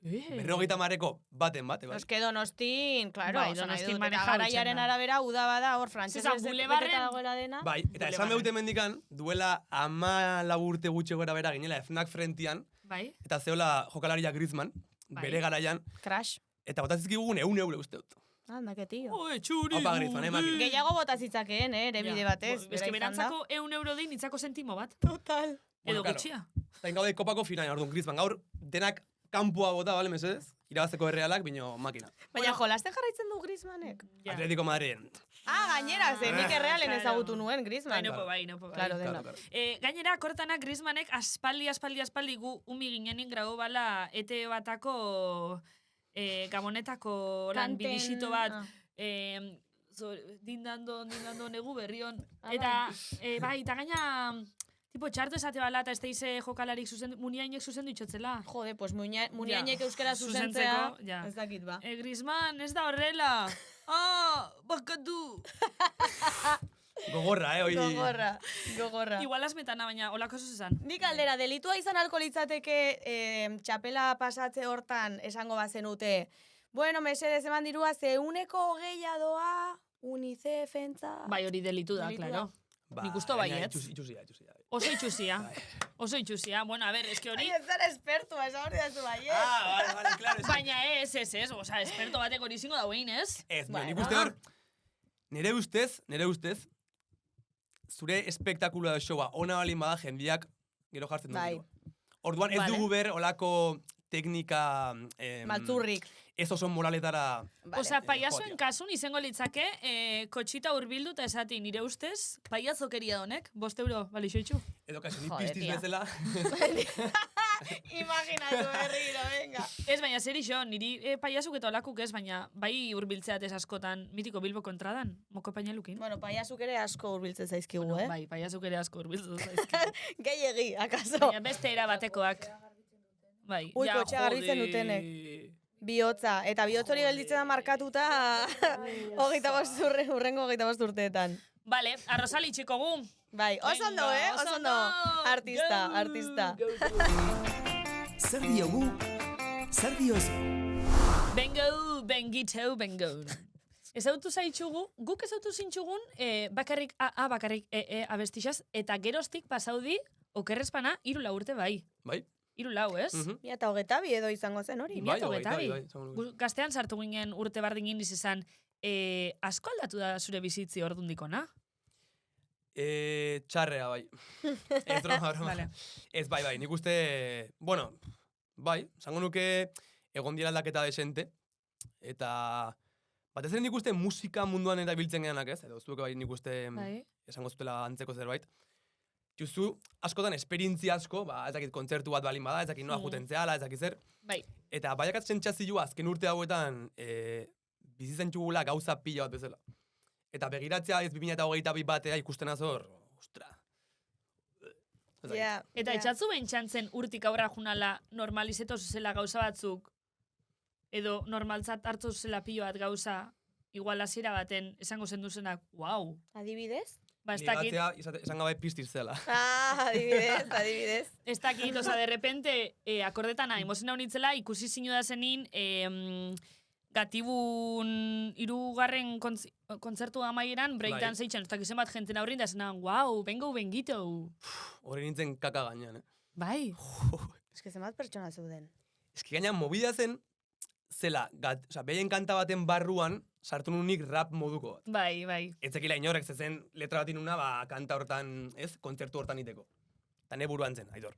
Speaker 2: 50ko baten bat, bai.
Speaker 3: Eske Donostin, claro,
Speaker 1: Bai,
Speaker 3: oso nahi
Speaker 1: Donostin
Speaker 3: dut, eta
Speaker 1: maneja
Speaker 3: garaiaren
Speaker 1: hutsen da.
Speaker 3: arabera uda bada hor frantsesez
Speaker 1: Zesa, bulebarren-
Speaker 3: beteta dagoela dena.
Speaker 2: Bai, eta esan behute mendikan, duela 14 urte gutxi gora bera ginela FNAC frentian,
Speaker 1: Bai.
Speaker 2: eta zeola jokalaria Griezmann,
Speaker 1: Bai.
Speaker 2: bere garaian,
Speaker 3: Crash.
Speaker 2: eta botatzizkigugun 100 euro uste dut.
Speaker 3: Anda, que tío.
Speaker 1: Oe, txuri.
Speaker 2: Opa, Griezmann, makina.
Speaker 3: Gehiago bota zitzakeen, ere bide batez.
Speaker 1: Ez
Speaker 3: bera
Speaker 1: que
Speaker 3: izan da.
Speaker 1: berantzako 100 euro din nitzako sentimo bat.
Speaker 3: Total.
Speaker 1: Edo
Speaker 2: claro.
Speaker 1: gutxia.
Speaker 2: Eta gaude kopako finalean, orduan Griezmann, gaur denak kanpua bota, bale, mesedez? Irabazteko errealak, bino makina.
Speaker 3: Baina jolasten jarraitzen du Griezmannek.
Speaker 1: Ja.
Speaker 2: Atletico Madriden.
Speaker 3: Ah, gainera, ze nik errealen
Speaker 1: Claro.
Speaker 3: ezagutu nuen Griezmann.
Speaker 1: Bai, nopo bai.
Speaker 3: Claro, dena.
Speaker 1: Gainera, kortanak Griezmannek aspaldi gu umi ginenin grago bala ETE batako gabonetako lan
Speaker 3: Kanten-
Speaker 1: bidixito bat
Speaker 3: ah.
Speaker 1: dindando negu berrion.
Speaker 3: Ah,
Speaker 1: Eta, bai, eta gaina tipo txarto esate bala eta ez teize jokalarik muniainek zuzendu itxotzela.
Speaker 3: Jode, pues muniainek euskera
Speaker 1: zuzentzeko,
Speaker 3: zuzentzea,
Speaker 1: ja.
Speaker 3: ez dakit ba.
Speaker 1: Griezmann, ez da horrela. Bakatu.
Speaker 2: Gogorra, hoi.
Speaker 3: Gogorra.
Speaker 1: Igual asmetana, baina holako zuzan.
Speaker 3: Nik aldera, delitua izan alko litzateke txapela pasatze hortan esango bazenute. Bueno, mesedez eman dirua, ze 120 doa UNICEF-entza.
Speaker 1: Bai, hori delitu da,
Speaker 3: Delitu
Speaker 1: claro.
Speaker 2: Ba,
Speaker 1: Nik usto baietz.
Speaker 2: Itxusia.
Speaker 1: Oso itxusia. Oso itxusia. Bueno, a ver, eske hori...
Speaker 3: Ai, ez zara espertua, esan hori dazu baiet.
Speaker 2: Vale, claro.
Speaker 1: Baina ez. Osa, esperto batek hori zingo dauein, ez?
Speaker 2: Ez,
Speaker 3: Bueno.
Speaker 2: nik uste hor, nire ustez, zure espektakuloa da showa ona balin bada jendiak gero jartzen du.
Speaker 3: Bai.
Speaker 2: dirua. Orduan ez
Speaker 1: Vale.
Speaker 2: dugu ber olako teknika...
Speaker 3: Maltzurrik.
Speaker 2: Ez oso moraletara...
Speaker 1: Osa, paiazoen kasun izango litzake, kotxita hurbildu eta esati nire ustez, paiazokeria honek, 5 euro, balixoitxu.
Speaker 2: Edo kasi, ni piztiz bezala...
Speaker 3: Imaginatu berriro, venga.
Speaker 1: Ez, baina zer iso, niri paiazuk eta olakuk ez, baina bai hurbiltzeat ez askotan, mitiko Bilboko entradan, moko painelukin.
Speaker 3: Bueno, paiazuk ere asko hurbiltzen zaizkigu,
Speaker 1: Bueno, bai, paiazuk ere asko hurbiltzen zaizkigu.
Speaker 3: Gehiegi, akaso.
Speaker 1: Baina beste era batekoak. Bai,
Speaker 3: Ui, kotxea garbitzen dutenek. Bihotza, eta bihotz hori gelditzen da markatuta urrengo 25 urteetan.
Speaker 1: Vale, arrozali txikogu.
Speaker 3: Bai, oso ondo, oso ondo. Artista.
Speaker 4: Zer diogu? Zer diozu?
Speaker 1: Bengo. Ezautu zaitxugu, guk ezautu zintxugun, bakarrik abestixaz, eta geroztik pasaudi, okerrezpana, 3 urte bai.
Speaker 2: Bai.
Speaker 1: 3 ez?
Speaker 3: 2022 edo izango zen hori.
Speaker 2: Bai,
Speaker 1: 2022. Gaztean sartu ginen urte bardin indiz izan, asko aldatu da zure bizitzi ordundikona?
Speaker 2: Txarrea, bai. Ez broma.
Speaker 1: Vale.
Speaker 2: Ez, bai, nik uste... Bueno, bai, zango nuke egon dira aldaketa desente, eta... Batez ere nik uste musika munduan erabiltzen geanak, ez? Edo zuek bai nik uste esango zutela antzeko zerbait. Justu, askotan esperientzia asko, ez dakit kontzertu bat balin bada, ez dakit noa juten zehala, ez dakit zer.
Speaker 1: Bai.
Speaker 2: Eta baiakat sentsazioa azken urte hauetan bizitzen txugula gauza pila bat bezala. Eta begiratzea ez 2022 batea ikusten azor, ostra.
Speaker 1: Eta etxatzu bentsantzen urtik aurra junala normalizeto zuzela gauza batzuk, edo normaltzat hartu zuzela pilo bat gauza, igual hasiera baten esango zenduzenak, wow.
Speaker 3: Adibidez?
Speaker 1: Ba, ez dakit.
Speaker 2: Ligatzea, esan gabe piztiz zela.
Speaker 3: Adibidez.
Speaker 1: Ez dakit, oza, de repente, akordetana, emozen hau nintzela, ikusi zinu da zenin, Gatibun 3. kontzertu amaieran, breakdance eitzen, ez dakizen bat jenten aurrin, da zenan, wow, bengito.
Speaker 2: Hori nintzen kaka gainean,
Speaker 1: Bai.
Speaker 3: Ez que zenbat pertsona zeuden.
Speaker 2: Ez que gainean mobida zen, zela, behien kanta baten barruan, sartu nunik rap moduko bat.
Speaker 1: Bai.
Speaker 2: Etzekila inorek zezen letra bat inuna, kanta hortan, kontzertu hortan iteko. Eta ne buruan zen, Aitor.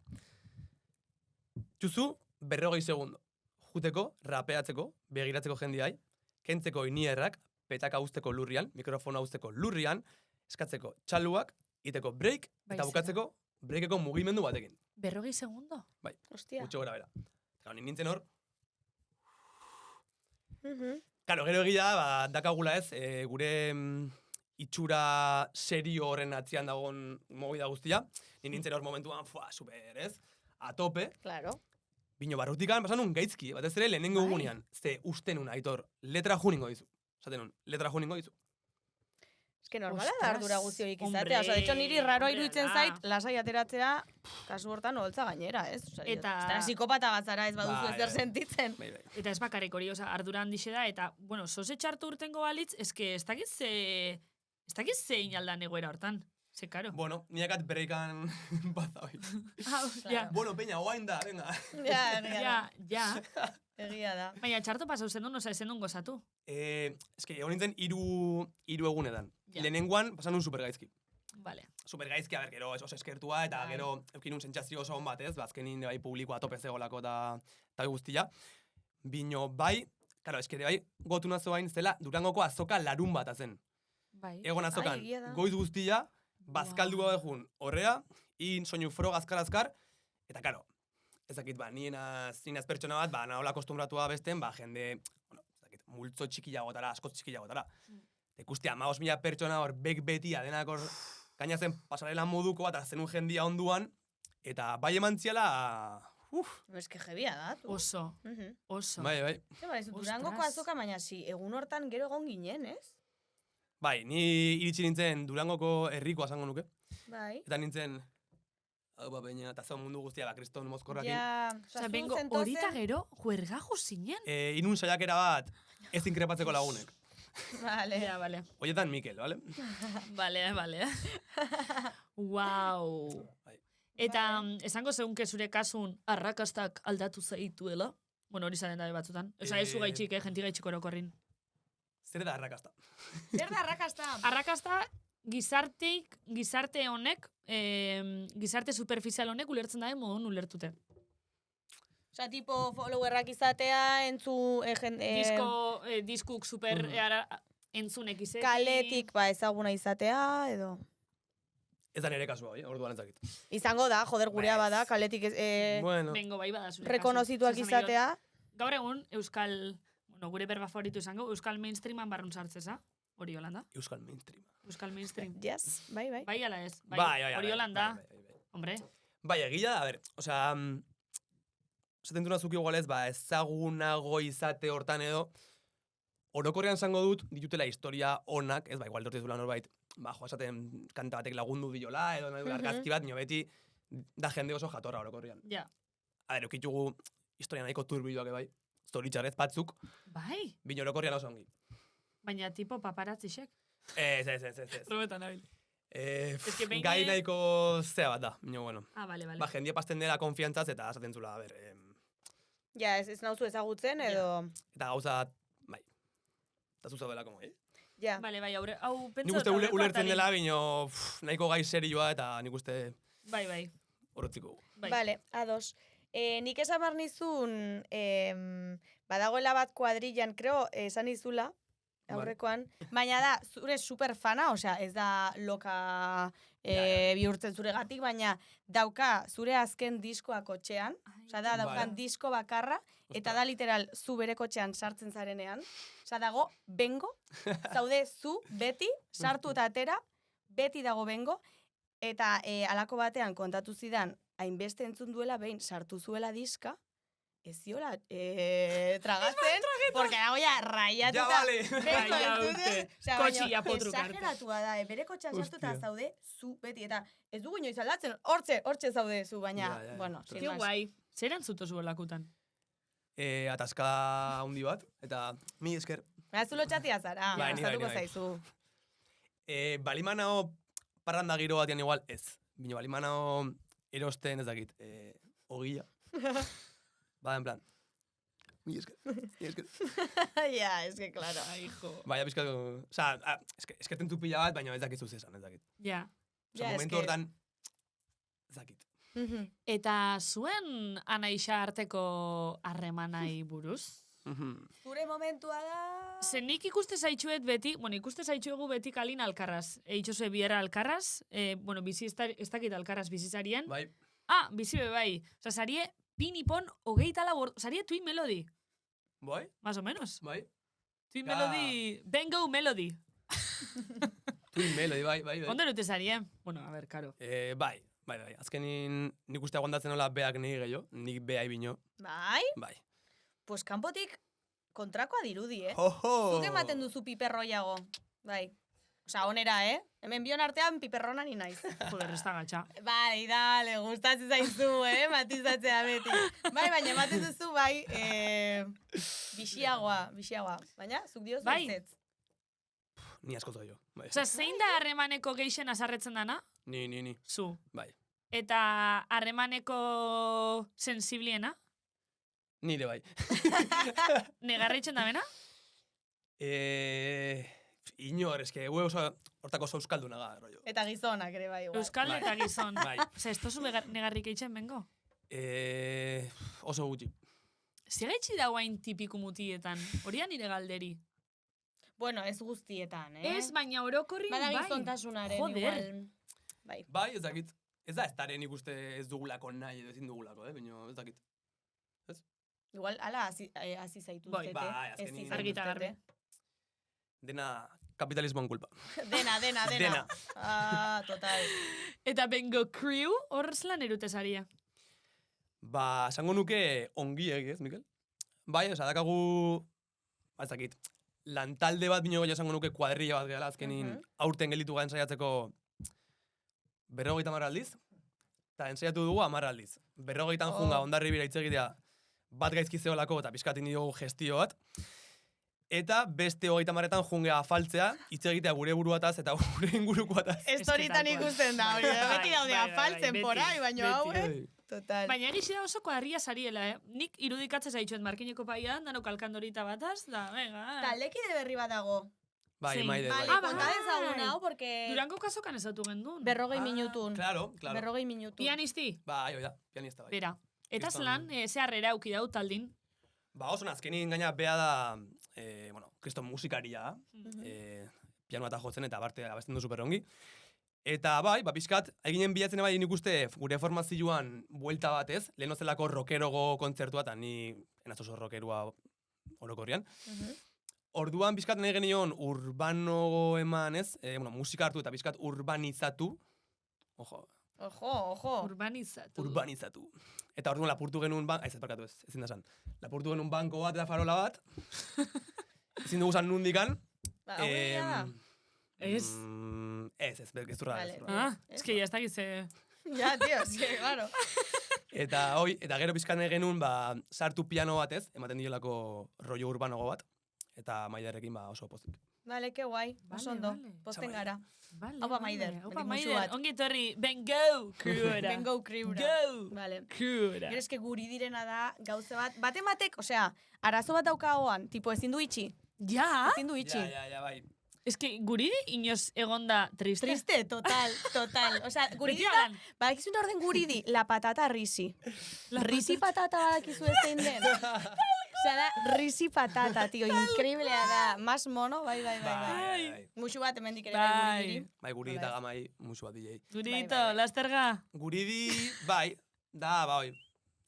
Speaker 2: Txuzu, 40 segundo. Juteko, rapeatzeko, begiratzeko jendiai, kentzeko inierrak, petaka usteko lurrian, mikrofona usteko lurrian, eskatzeko txaluak, iteko break, eta bukatzeko breakeko mugimendu batekin.
Speaker 1: 40 segundo?
Speaker 2: Bai,
Speaker 3: Hostia.
Speaker 2: gutxo gara bera. Eta nintzen hor, Karo, gero egia, dakagula ez, gure itxura serio horren atzian dagoen mogida guztia, nintzen hor momentuan, super, ez? A tope.
Speaker 3: Claro.
Speaker 2: Bino barrutikan, pasan un gaizki, batez ere lehenengo gunean, ze usten un, Aitor, letra juningo dizu. Zaten un, letra juningo dizu.
Speaker 3: Ez que normala da ardura guzti horik izatea. Oso, de hecho, niri raroa iruditzen zait, lasai ateratzea, kasu hortan holtza gainera, ez? Eta psikopata batzara ez baduzu ezer sentitzen.
Speaker 1: Eta ez bakarrik hori, ardura handixe da, eta, bueno, zoze txartu urtengo balitz, ez dakiz ze inaldan egoera hortan. Ze karo.
Speaker 2: Bueno, niakat breikan baza hoi. Bueno, peña, oain da, venga.
Speaker 1: Ja.
Speaker 3: Egia da.
Speaker 1: Baina txarto pasau zen duen, oza, ezen duen gozatu.
Speaker 2: Ez que, egon nintzen 3 egunetan. Lehenengoan, pasan un supergaizki.
Speaker 1: Vale.
Speaker 2: Supergaizki, a ber, gero oso eskertua, eta gero eukin un sentsazio oso hon bat, ez? Azkenin bai publikoa tope zegolako eta guztia. Bino, bai, karo, eskere bai, gotu nazoain zela Durangoko azoka larun bat azen.
Speaker 1: Bai.
Speaker 2: Egon azokan, goiz guztia, bazkaldua behun horrea, soinu fro azkar, eta karo, ezakit, nienaz pertsona bat, nahola akostumbratua besten, jende, bueno, ezakit, multzo txikiagotara, asko txikiagotara. Ikusti, 15.000 pertsona hor, beti adenak hor, gainazen pasarela moduko bat, zenun jendia onduan, eta bai eman ziala,
Speaker 3: Ez que jebia da, tu.
Speaker 1: Oso.
Speaker 2: Bai.
Speaker 3: Durangoko azoka, baina egun hortan gero egon ginen, ez?
Speaker 2: Bai, ni iritsi nintzen Durangoko herrikoa esango nuke.
Speaker 3: Bai.
Speaker 2: Eta nintzen, baina, eta zau mundu guztia, kriston mozkorrakin.
Speaker 1: Osa, bengo, horita gero, juergajo zinen?
Speaker 2: Inun saiakera bat, ez inkrepatzeko lagunek.
Speaker 3: Vale.
Speaker 2: Oietan Mikel, vale?
Speaker 1: Vale. Wow. Eta esango zeunke zure kasun arrakastak aldatu zaituela? Bueno, hori zaten dabe batzutan. Osa, ez gaitxik, jenti gaitxik orokorrin.
Speaker 2: Zer da arrakasta?
Speaker 1: Arrakasta gizarte honek, gizarte superficial honek ulertzen dabe modun ulertute.
Speaker 3: Osa, tipo, followerrak izatea,
Speaker 1: Diskuk super entzunek izeti.
Speaker 3: kaletik ezaguna izatea, edo...
Speaker 2: Ez da nire kasua, orduan ezakit.
Speaker 3: Izango da, joder, gurea bada, kaletik
Speaker 2: Bueno.
Speaker 1: Bengo, bai bada zure kasu.
Speaker 3: rekonozituak
Speaker 1: Esan nahi dut,
Speaker 3: izatea.
Speaker 1: Gaur egun, gure berba favoritu izango, euskal mainstreaman barrun sartzeza. Hori Holanda.
Speaker 2: Euskal mainstream.
Speaker 1: Euskal mainstream.
Speaker 3: Yes, bai.
Speaker 1: Bai ala ez.
Speaker 2: Bai.
Speaker 1: Hori Holanda. Hombre.
Speaker 2: Bai, egia da, a ber, osea, esaten duna zuk igualez, ezagunago izate hortan edo, orokorrean zango dut, ditutela historia onak, ez, igual dortez dula norbait, esaten kanta batek lagundu diola, edo nahi argazki bat, nio beti, da jende oso jatorra orokorrean.
Speaker 1: Ja.
Speaker 2: A ber, okitugu historia nahiko turbiloak bai, zoritxarrez batzuk,
Speaker 1: Bai.
Speaker 2: bine orokorrean oso ongi.
Speaker 1: Baina tipo paparatzisek.
Speaker 2: Ez.
Speaker 1: Probetan nabil.
Speaker 2: Gai nahiko zea bat da, bine, bueno.
Speaker 1: Vale.
Speaker 2: Jendia pasten dela konfiantzaz eta esaten zula, a ber,
Speaker 3: Ja, ez nauzu ezagutzen, edo...
Speaker 2: eta gauza, bai, eta zuzau dela, como,
Speaker 3: Ja.
Speaker 1: Vale, bai, hau pentsa
Speaker 2: Nik uste ulertzen dela, bino nahiko gai serioa eta nik uste
Speaker 1: Bai.
Speaker 2: orotziko.
Speaker 1: Bai.
Speaker 3: Vale, ados. Nik esan behar nizun, badagoela bat kuadrillan, creo, esan nizula, aurrekoan, baina da, zure super fana, osea, ez da loka bihurtzen zuregatik, baina dauka zure azken diskoa kotxean, osea, daukan disko bakarra, eta da literal zu bere kotxean sartzen zarenean, osea, dago bengo, zaude zu beti, sartu eta atera, beti dago bengo, eta alako batean kontatu zidan, hainbeste entzun duela behin sartu zuela diska, ez ziola tragatzen, porque dago ya raiatuta.
Speaker 2: Ja, vale.
Speaker 1: Raiaute. Kotxia potrukarte.
Speaker 3: Exageratua da, bere kotxean sartu eta zaude zu beti, eta ez dugu inoiz aldatzen, hortze zaude zu, baina, bueno, sin
Speaker 1: Tio
Speaker 3: más.
Speaker 1: guai. Zer entzuto zu lakutan?
Speaker 2: Ataskada handi bat, eta mi esker.
Speaker 3: Baina zu lotxatia zara,
Speaker 2: Bai, ni bai,
Speaker 3: gustatuko
Speaker 2: ni bai.
Speaker 3: zaizu.
Speaker 2: Balimanao parranda giro batean igual ez. Bino balimanao erosten ez dakit, ogila. En plan, mi esker.
Speaker 3: Ja, es que claro.
Speaker 2: Baina bizkatu, oza, eskerten tu pila bat, baina ez dakit zuzesan, ez dakit.
Speaker 1: Ja.
Speaker 2: Oza, momentu hortan, ez dakit.
Speaker 1: Eta zuen anaixa arteko harremanai buruz?
Speaker 3: Zure momentua da...
Speaker 1: Ze nik ikuste zaitxuet beti, ikuste zaitxuegu beti kalin alkarraz. Eitxose biera alkarraz, bizi ez dakit alkarraz bizizarien.
Speaker 2: Bai.
Speaker 1: Bizi bai. Osa, sarie pinipon hogeita labor, sarie Twin Melody.
Speaker 2: Bai?
Speaker 1: Más o menos.
Speaker 2: Bai?
Speaker 1: Twin Melody, Bengo Melody.
Speaker 2: Twin Melody, bai.
Speaker 1: Ondo dute sarie? Bueno, a ver, karo.
Speaker 2: Bai. Azkenin nik uste aguantatzen nola beak niri gehiago, nik beai bino.
Speaker 3: Bai?
Speaker 2: Bai.
Speaker 3: Pues kanpotik kontrakoa dirudi,
Speaker 2: Oho!
Speaker 3: Zuk ematen duzu piperroiago. Bai. Osa, onera, Hemen bion artean piperrona ni naiz.
Speaker 1: Joder, ez da gatxa.
Speaker 3: Bai, dale, gustatzen zaizu, matizatzea beti. Bai, baina ematen duzu, bai, bixiagoa. Baina, zuk dioz,
Speaker 1: Bai.
Speaker 3: bezetz.
Speaker 2: Ni askoto jo. Bai.
Speaker 1: Osa, zein da harremaneko geixen azarretzen dana?
Speaker 2: Ni.
Speaker 1: Zu.
Speaker 2: Bai.
Speaker 1: Eta harremaneko sensibliena?
Speaker 2: Nire bai.
Speaker 1: Negarritzen da bena?
Speaker 2: Inor, eske, oso hortako oso euskalduna ga, rollo.
Speaker 3: Eta gizonak ere bai, igual.
Speaker 1: Euskal eta gizon.
Speaker 2: Bai.
Speaker 1: Osa, ez tozu negarrik eitzen bengo?
Speaker 2: Oso gutxi.
Speaker 1: Zegaitzi da guain tipiku mutietan? Hori da nire galderi.
Speaker 3: Bueno, ez guztietan,
Speaker 1: Ez, baina orokorri
Speaker 3: Bada
Speaker 1: bai.
Speaker 3: gizontasunaren,
Speaker 1: Joder.
Speaker 3: igual. Bai.
Speaker 2: Bai, ez dakit. Ez da, ez daren ikuste ez dugulako nahi edo ezin dugulako, baina ez dakit.
Speaker 3: Igual, ala, hasi zaituztete.
Speaker 2: Bai, azkenin.
Speaker 1: Argita garbi.
Speaker 2: Dena kapitalismoan kulpa.
Speaker 3: Dena.
Speaker 2: Dena.
Speaker 3: Total.
Speaker 1: Eta bengo crew hor zelan erute zaria.
Speaker 2: Esango nuke ongi ez, Mikel? Bai, oza, dakagu, ez dakit, lantalde bat bino esango nuke kuadrilla bat gehala, azkenin aurten gelitu garen saiatzeko 50 aldiz, eta ensaiatu dugu 10 aldiz. 50 junga Hondarribira hitz egitea bat gaizki zeolako eta pizkatin diogu gestio bat, eta beste 30etan jungea afaltzea, hitz egitea gure buruataz eta gure ingurukoataz.
Speaker 3: Estoritan ikusten da hori, beti daude afaltzen porai, baina hauek. Total.
Speaker 1: Baina egiz da oso kuadria zariela, Nik irudikatzen zaitxuet markineko paian, dano kalkandorita bataz, da, venga.
Speaker 3: Taldekide berri bat dago.
Speaker 2: Bai,
Speaker 1: Zein?
Speaker 2: maide,
Speaker 3: Vale,
Speaker 2: bai.
Speaker 3: konta dezagun hau, porque...
Speaker 1: Durango kasokan ezautu gendun.
Speaker 3: 40 minutun.
Speaker 2: Claro.
Speaker 3: 40 minutun.
Speaker 1: Pianisti?
Speaker 2: Bai, oida, pianista bai.
Speaker 1: Bera. Eta zelan, ze harrera auki dau taldin?
Speaker 2: Ba, oso azkenin gaina bea da, kriston musikaria, pianoa eta jotzen eta barte abesten du superongi. Eta bai, pixkat, eginen bilatzen bai nik uste gure formazioan buelta batez, lehen ozelako rockerogo kontzertua, eta ni enaz oso rockerua orokorrian. Orduan pixkat nahi genion urbanogo eman ez, musika hartu eta pixkat urbanizatu. Ojo.
Speaker 1: Urbanizatu.
Speaker 2: Eta orduan lapurtu genuen ezin da san. Lapurtu genuen banko bat eta farola bat. Ezin dugu zan nundikan.
Speaker 1: Ez.
Speaker 2: Ez gezurra.
Speaker 1: Ez que ya ez dakiz.
Speaker 3: Ja, tío, sí, claro.
Speaker 2: Eta gero pixkan genuen sartu piano batez, ematen diolako rollo urbanogo bat. Eta Maiderrekin oso pozik.
Speaker 3: Vale, que guai, oso ondo, posten gara. Opa, Maider.
Speaker 1: Opa, Maider, ongi torri, bengo krura.
Speaker 3: Bengo krura.
Speaker 1: Go
Speaker 3: vale.
Speaker 1: Krura.
Speaker 3: Gero eske guri direna da gauze bat. Batematek, osea, arazo bat daukagoan, tipo ezin du itxi.
Speaker 1: Ja?
Speaker 3: Ezin du itxi.
Speaker 2: Ja, bai.
Speaker 1: Ez que guri inoz egonda triste.
Speaker 3: Triste, total. Osea, guri da, badakizun orden guri di, la patata risi. Risi patata badakizu ez zein den. Osea, da, risi patata, tío, increíblea da. Mas mono, bai. Muxu bat hemendik ere bai guri.
Speaker 2: Bai, guri eta gamai, muxu bat DJ.
Speaker 1: Gurito, lasterga.
Speaker 2: Guri di, bai, bai.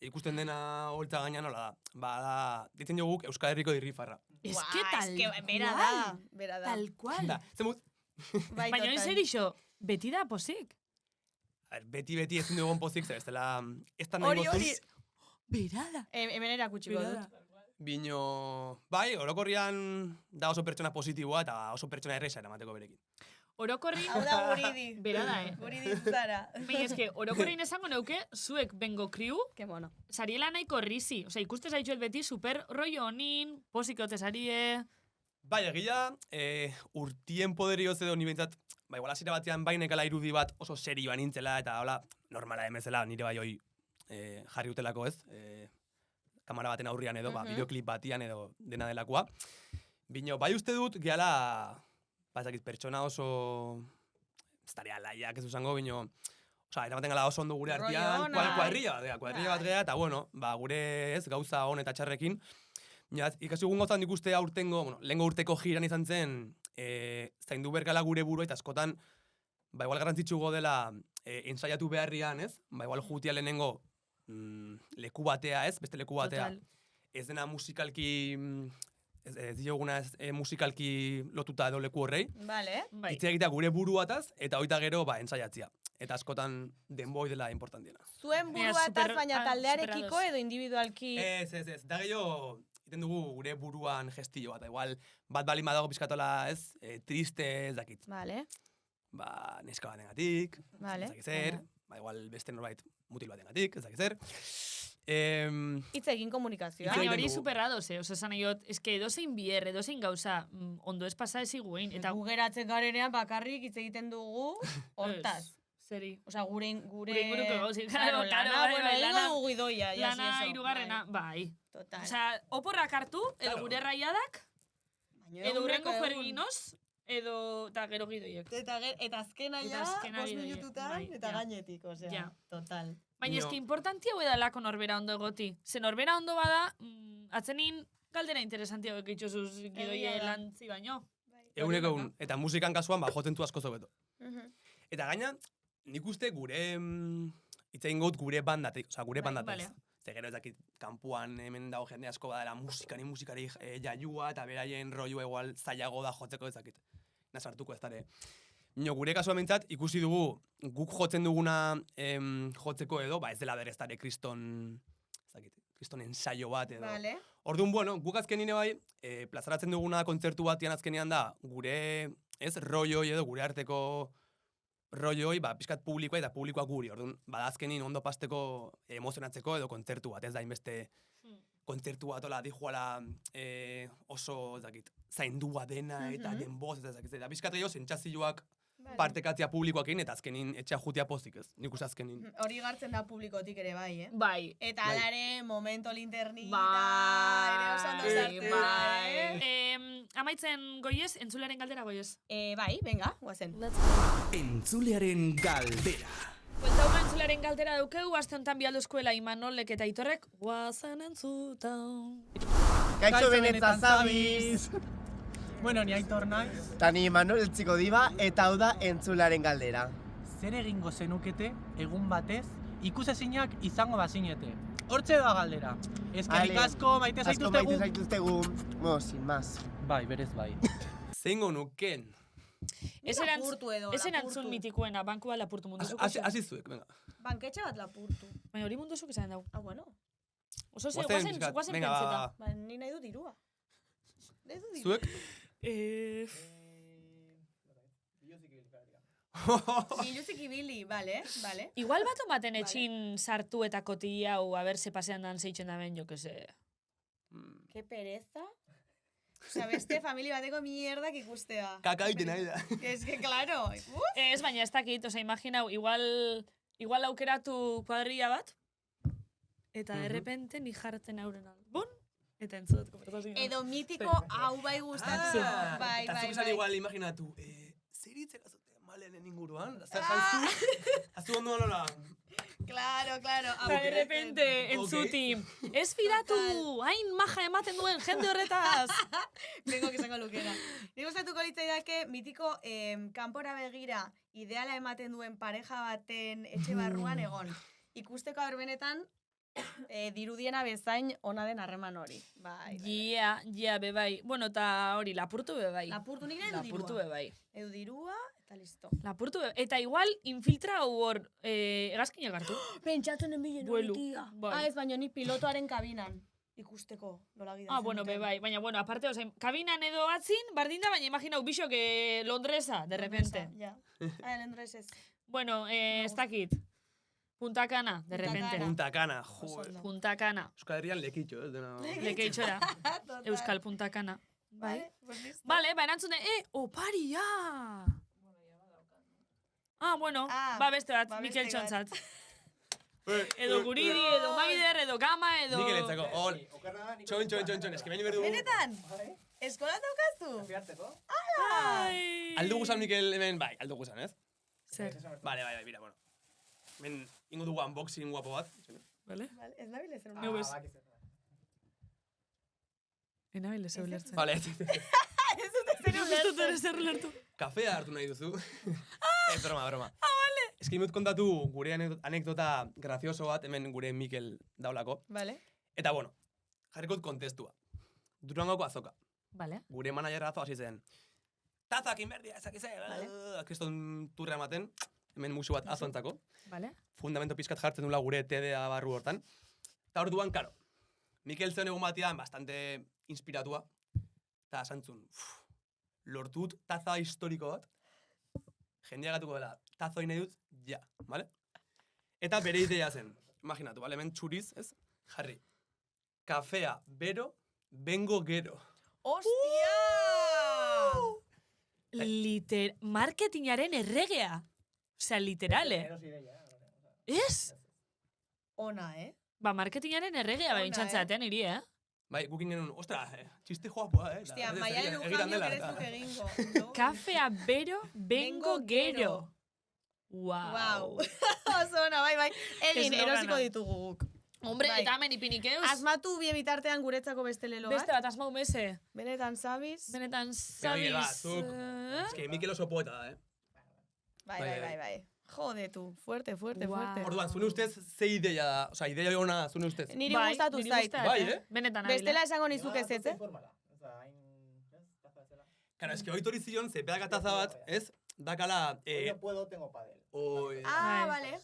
Speaker 2: Ikusten dena holtza gaina nola da. Da, ditzen joguk Euskal Herriko irrifarra.
Speaker 1: Ez que tal
Speaker 3: Bera da.
Speaker 1: Tal cual.
Speaker 2: Zemut.
Speaker 3: Baina
Speaker 1: en serio, beti da posik.
Speaker 2: Beti ezin dugun pozik, zer, ez dela, ez da nahi mozuz.
Speaker 1: Berada.
Speaker 3: Hemen erakutsiko dut.
Speaker 2: Bino, bai, orokorrian da oso pertsona positiboa eta oso pertsona erresa eramateko berekin.
Speaker 1: Orokorri...
Speaker 3: Hau da guridi.
Speaker 1: Berada,
Speaker 3: Guridi zara.
Speaker 1: Baina eske, orokorrin esango neuke, zuek bengo kriu,
Speaker 3: que mono.
Speaker 1: Sariela nahiko risi. Osea, ikuste zaitxuet beti super rollo honin, posikote sarie...
Speaker 2: Bai, egia, urtien poderioz edo nibentzat, igual asira batean bainekala irudi bat oso serioa nintzela, eta hola, normala emezela, nire bai hoi jarri utelako ez, kamara baten aurrian edo, bideoklip batian edo dena delakoa. Bino, bai uste dut, gehala, bazakiz, pertsona oso, ez tarea laiak ez usango, bino, oza, eramaten gala oso ondo gure artean, kuadrilla bat gea, eta bueno, gure ez, gauza hon eta txarrekin, ikasi egun gauzan ikuste aurtengo, lehengo urteko jiran izan zen, zaindu berkala gure burua, eta askotan, igual garrantzitsugo dela ensaiatu beharrian, ez? Igual jutia lehenengo leku batea, ez? Beste leku batea. Ez dena musikalki, ez dioguna musikalki lotuta edo leku horrei.
Speaker 3: Vale.
Speaker 2: Itze egitea gure buruataz, eta hoita gero ensaiatzia. Eta askotan denboi dela importantiena.
Speaker 3: Zuen buruataz, baina taldearekiko edo individualki...
Speaker 2: Ez. Da gehiago, iten dugu gure buruan gestio bat. Igual, bat balin badago pizkatola, ez? Triste, ez dakit.
Speaker 3: Vale.
Speaker 2: Neska batengatik,
Speaker 3: vale.
Speaker 2: Ez dakit zer. Igual beste norbait mutil batengatik, ez dakit zer.
Speaker 3: Hitz egin komunikazioa.
Speaker 1: Baina hori superradoz, Osa esan aiot, eske edozein bier, edozein gauza, ondo ez pasa ez iguen.
Speaker 3: Eta gu geratzen garenean bakarrik hitz egiten dugu hortaz.
Speaker 1: Zeri.
Speaker 3: Osa, gure
Speaker 1: inguruko gauzik.
Speaker 3: Claro, lana dugu idoia.
Speaker 1: Lana irugarrena, bai.
Speaker 3: Total.
Speaker 1: Osa, oporrak hartu, edo gure raiadak, edo urrengo juerginoz, edo eta gero gidoiek.
Speaker 3: Eta azkena ja, 5 minututan, eta gainetik, osea, total.
Speaker 1: Baina eski importantia hau edalako norbera ondo egoti. Ze norbera ondo bada, atzenin galdera interesantia bekitxosuz gidoie lantzi baino.
Speaker 2: Eguneko egun, eta musikan kasuan jotzen du asko zobeto. Eta gaina, nik uste gure, itzein gaut gure bandatik, oza, gure bandatik. Ze gero ezakit, kanpuan hemen dago jende asko badala musikari jaiua, eta beraien rollo egual zailago da jotzeko ezakit. Nazartuko ez dara. Gure kasua mintzat, ikusi dugu, guk jotzen duguna jotzeko edo, ez dela berez dara kriston ensaio bat edo.
Speaker 3: Vale.
Speaker 2: Orduan, bueno, guk azkenine bai, plazaratzen duguna kontzertu batian azkenean da, gure, rolloi edo, gure arteko rolloi, pixkat publikoa eta publikoa guri. Orduan, azkenin ondo pasteko emozionatzeko edo kontzertu bat, ez da inbeste kontzertu bat, ola, dijuala oso, zaindua dena eta denboz, eta pixkat gehiago sentsazioak partekatzia publikoakin, eta azkenin etxea jutia pozik ez, nik uste azkenin.
Speaker 3: Hori gartzen da publikotik ere bai,
Speaker 1: Bai.
Speaker 3: Eta alare, momento linternita, ere osando sartu.
Speaker 1: Amaitzen goiez, entzularen galdera goiez.
Speaker 3: Bai, venga, guazen.
Speaker 4: Entzulearen galdera.
Speaker 1: Buelta entzularen galdera daukeu, aste honetan bialdo eskuela Imanolek eta Aitorrek guazen entzuta.
Speaker 6: Kaixo benetan zabiz!
Speaker 7: Bueno, ni Aitor naiz.
Speaker 6: Ta ni Imanol Eltziko Diba eta hau da entzularen galdera.
Speaker 7: Zer egingo zenukete egun batez ikusezinak izango bazinete? Hortxe da galdera. Eskerrik asko, maite zaituztegu.
Speaker 6: Asko maite zaituztegu. Bueno, sin más.
Speaker 7: Bai, berez bai.
Speaker 2: Zeingo nuken.
Speaker 1: Ez erantzun mitikoena, bankua lapurtu mundu zuko.
Speaker 2: Hasi zuek, venga.
Speaker 3: Banketxe bat lapurtu.
Speaker 1: Baina hori mundu zuk esan dau.
Speaker 3: Ah, bueno.
Speaker 1: Oso ze, guazen pentseta.
Speaker 3: Ba, ni nahi du dirua.
Speaker 2: Zuek?
Speaker 3: Iluzik ibili, vale.
Speaker 1: Igual bat omaten etxin sartu eta koti hau, a ber, se pasean dan zeitzen da ben, jo que se.
Speaker 3: Qué pereza. Osea, beste familia bateko mierdak ikustea.
Speaker 2: Kakaiten nahi da.
Speaker 3: Es que, claro.
Speaker 1: Ez, baina ez dakit, osea, imaginau, igual aukeratu kuadrilla bat, eta de repente ni jartzen auren albun, eta entzut, konvertazio.
Speaker 3: Edo mitiko hau bai gustatu. Bai.
Speaker 2: Eta zuk esan igual imaginatu, zer hitzek azute malenen inguruan? Aztu onduan nola?
Speaker 3: Claro.
Speaker 1: Eta de repente, entzuti, ez fidatu, hain maja ematen duen jende horretaz.
Speaker 3: Bengo izango lukera. Nik gustatuko litzaidake mitiko kanpora begira ideala ematen duen pareja baten etxe barruan egon. Ikusteko benetan dirudiena bezain ona den harreman hori. Bai.
Speaker 1: Ja, bebai. Bueno, eta hori, lapurtu bebai.
Speaker 3: Lapurtu nik nahi du dirua.
Speaker 1: Lapurtu bebai.
Speaker 3: Edu dirua, eta listo.
Speaker 1: Lapurtu bebai. Eta igual, infiltra hor, egazkinak hartu.
Speaker 3: Pentsatzen enbilen hori, tia.
Speaker 1: Bai.
Speaker 3: Ez, baina nik pilotoaren kabinan ikusteko nola gidatzen.
Speaker 1: Bueno, bebai. Baina, bueno, aparte, oza, kabinan edo atzin, bardin da, baina imaginau bisok Londresa, de repente.
Speaker 3: Ja. Londres ez.
Speaker 1: Bueno, ez dakit. Punta Cana, de repente.
Speaker 2: Punta Cana, joder.
Speaker 1: Punta Cana.
Speaker 2: Euskal Herrian lekitxo, ez dena.
Speaker 1: Lekeitzora. Euskal Punta Cana. Bai. Vale, ba, erantzune, oparia! Bueno, beste bat, Mikel Txontzat. Edo Guridi, edo Maider, edo Gama, edo...
Speaker 2: Mikel etzako, txon, eski baino berdu.
Speaker 3: Benetan? Eskola daukazu?
Speaker 2: Aldu guzan Mikel hemen, bai, aldu guzan, ez?
Speaker 1: Zer.
Speaker 2: Bai, mira, bueno. Hemen ingo dugu unboxing guapo bat.
Speaker 1: Vale?
Speaker 3: Ez nabile zer
Speaker 1: Neu bez. Enabile zer ulertzen.
Speaker 2: Vale.
Speaker 3: Ez dut
Speaker 1: zer ulertu.
Speaker 2: Kafea hartu nahi duzu. Broma. Vale. Ez que imut kontatu gure anekdota grazioso bat, hemen gure Mikel daulako.
Speaker 3: Vale.
Speaker 2: Eta bueno, jarrikot kontestua. Durangoko azoka.
Speaker 1: Vale.
Speaker 2: Gure managerrazo hasi zen. Tazak inberdia, ezak izan. Kriston turra ematen. Hemen musu bat azontzako.
Speaker 1: Vale.
Speaker 2: Fundamento pizkat jartzen dula gure TDA barru hortan. Eta orduan, karo, Mikel zeon egun batian bastante inspiratua. Eta santzun, lortut taza historiko bat. Jendea gatuko dela, tazoi nahi dut, ja, bale? Eta bere idea zen, imaginatu, bale, hemen txuriz, ez? Jarri, kafea bero, bengo gero.
Speaker 3: Ostia!
Speaker 1: Marketingaren erregea. Osea, literale. Ez?
Speaker 3: Ona,
Speaker 1: Ba, marketingaren erregea bai intxantzaten iri,
Speaker 2: Bai, gukin genuen, ostra, txiste joapoa,
Speaker 3: Ostia, Maia Lujano kerezuk egingo.
Speaker 1: Kafea bero, bengo gero. Wow.
Speaker 3: Oso ona, bai. Egin, erosiko ditugu guk.
Speaker 1: Hombre, eta hemen ipinik eus.
Speaker 3: Asmatu bie bitartean guretzako beste lelo bat.
Speaker 1: Beste bat, asmau mese.
Speaker 3: Benetan zabiz.
Speaker 2: Ez que Mikel oso poeta da,
Speaker 3: Bai. Jode tu, fuerte.
Speaker 2: Orduan, zune ustez, ze ideia da? Osa, ideia ona, zune ustez.
Speaker 3: Niri gustatu zait.
Speaker 2: Bai,
Speaker 1: Benetan abile.
Speaker 3: Bestela esango nizuk ez ez,
Speaker 2: Claro, es que hoy torizion, ze pedaga taza bat, ez? Dakala...
Speaker 6: No puedo, tengo padel.
Speaker 3: Vale.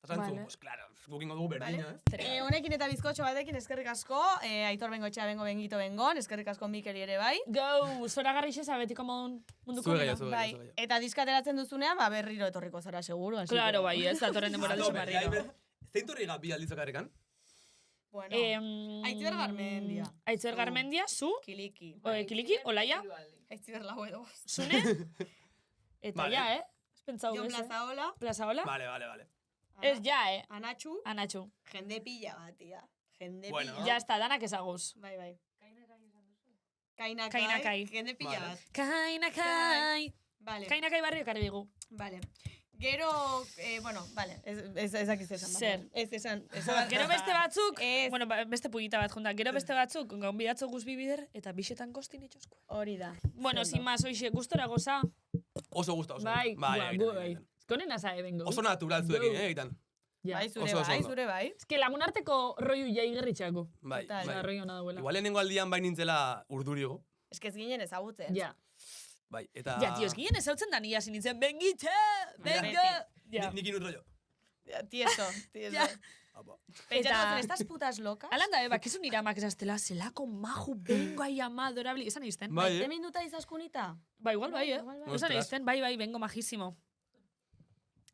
Speaker 2: Zantzu, pues claro, gukingo dugu berdina, ez?
Speaker 3: Honekin eta bizkotxo batekin eskerrik asko, Aitor Bengoetxea bengito bengon, eskerrik asko Mikeli ere bai.
Speaker 1: Go, zora garri xeza betiko munduko
Speaker 2: gina.
Speaker 3: Bai, eta diskateratzen duzunean, ba berriro etorriko zara seguru.
Speaker 1: Claro, bai, ez, datorren denbora duzu berriro.
Speaker 2: Zein torriga bi aldizo karrikan?
Speaker 3: Bueno, Aitziber Garmendia.
Speaker 1: Aitziber Garmendia, zu?
Speaker 3: Kiliki.
Speaker 1: Kiliki, Olaia?
Speaker 3: Aitziber lau edo.
Speaker 1: Zune? Eta ja, pentsau
Speaker 3: Jon Plazaola.
Speaker 1: Plazaola?
Speaker 2: Vale.
Speaker 1: Ez ja,
Speaker 3: Anatxu. Jende pila bat, tia. Jende pila.
Speaker 1: Ja, está, danak ezaguz.
Speaker 3: Bai. Kainakai. Jende pila bat.
Speaker 1: Kainakai.
Speaker 3: Vale.
Speaker 1: Kainakai barrio karri digu.
Speaker 3: Vale. Gero, bueno, vale, ez dakiz esan.
Speaker 1: Zer?
Speaker 3: Ez esan.
Speaker 1: Gero beste batzuk,
Speaker 3: Ez.
Speaker 1: bueno, beste pullita bat junta, gero beste batzuk, gonbidatzo guz bibider, eta bixetan kostin itxosko.
Speaker 3: Hori da.
Speaker 1: Bueno, sin más, hoxe, gustora goza.
Speaker 2: Oso gusta, oso.
Speaker 1: Bai, bai. Konen azae bengo.
Speaker 2: Oso natural zuekin, egiten.
Speaker 3: Bai, zure
Speaker 2: Oso
Speaker 3: bai,
Speaker 2: ondo.
Speaker 3: zure bai.
Speaker 1: Ez que lagun arteko roiu jai gerritxako.
Speaker 2: Bai,
Speaker 3: Total.
Speaker 1: Osa,
Speaker 2: bai.
Speaker 1: roi hona dauela.
Speaker 2: Igual lehenengo aldian bai nintzela urdurigo.
Speaker 3: Ez que ez ginen ezagutzen.
Speaker 1: Ja.
Speaker 2: Bai, eta...
Speaker 1: Ja, tio, ez ginen ezautzen da nia zinitzen, bengitxe, benga! Ja.
Speaker 2: Nik inut rollo.
Speaker 3: Tieso.
Speaker 1: Ja.
Speaker 2: Apa.
Speaker 3: Pentsatzen, estas putas locas?
Speaker 1: Alanda, bakizu nire amak esaztela, zelako maju bengo ai ama adorabli. Esan izten?
Speaker 2: Bai,
Speaker 3: Te minuta izaskunita?
Speaker 1: Ba, igual bai,
Speaker 3: Igual bai.
Speaker 1: Esan
Speaker 2: Ostras.
Speaker 1: izten, bai, bengo majísimo.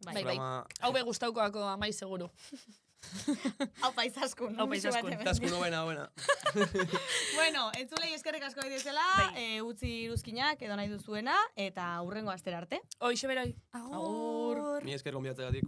Speaker 1: Bai, bai. Hau be gustaukoako amai seguru.
Speaker 3: Hau paizaskun.
Speaker 1: Hau paizaskun.
Speaker 2: Taskun buena.
Speaker 3: Bueno, entzulei eskerrik asko daitezela,
Speaker 1: Bai.
Speaker 3: utzi iruzkinak edo nahi duzuena, eta hurrengo astera arte.
Speaker 1: Hoxe beroi.
Speaker 3: Agur.
Speaker 2: Ni esker gonbidatzegatik.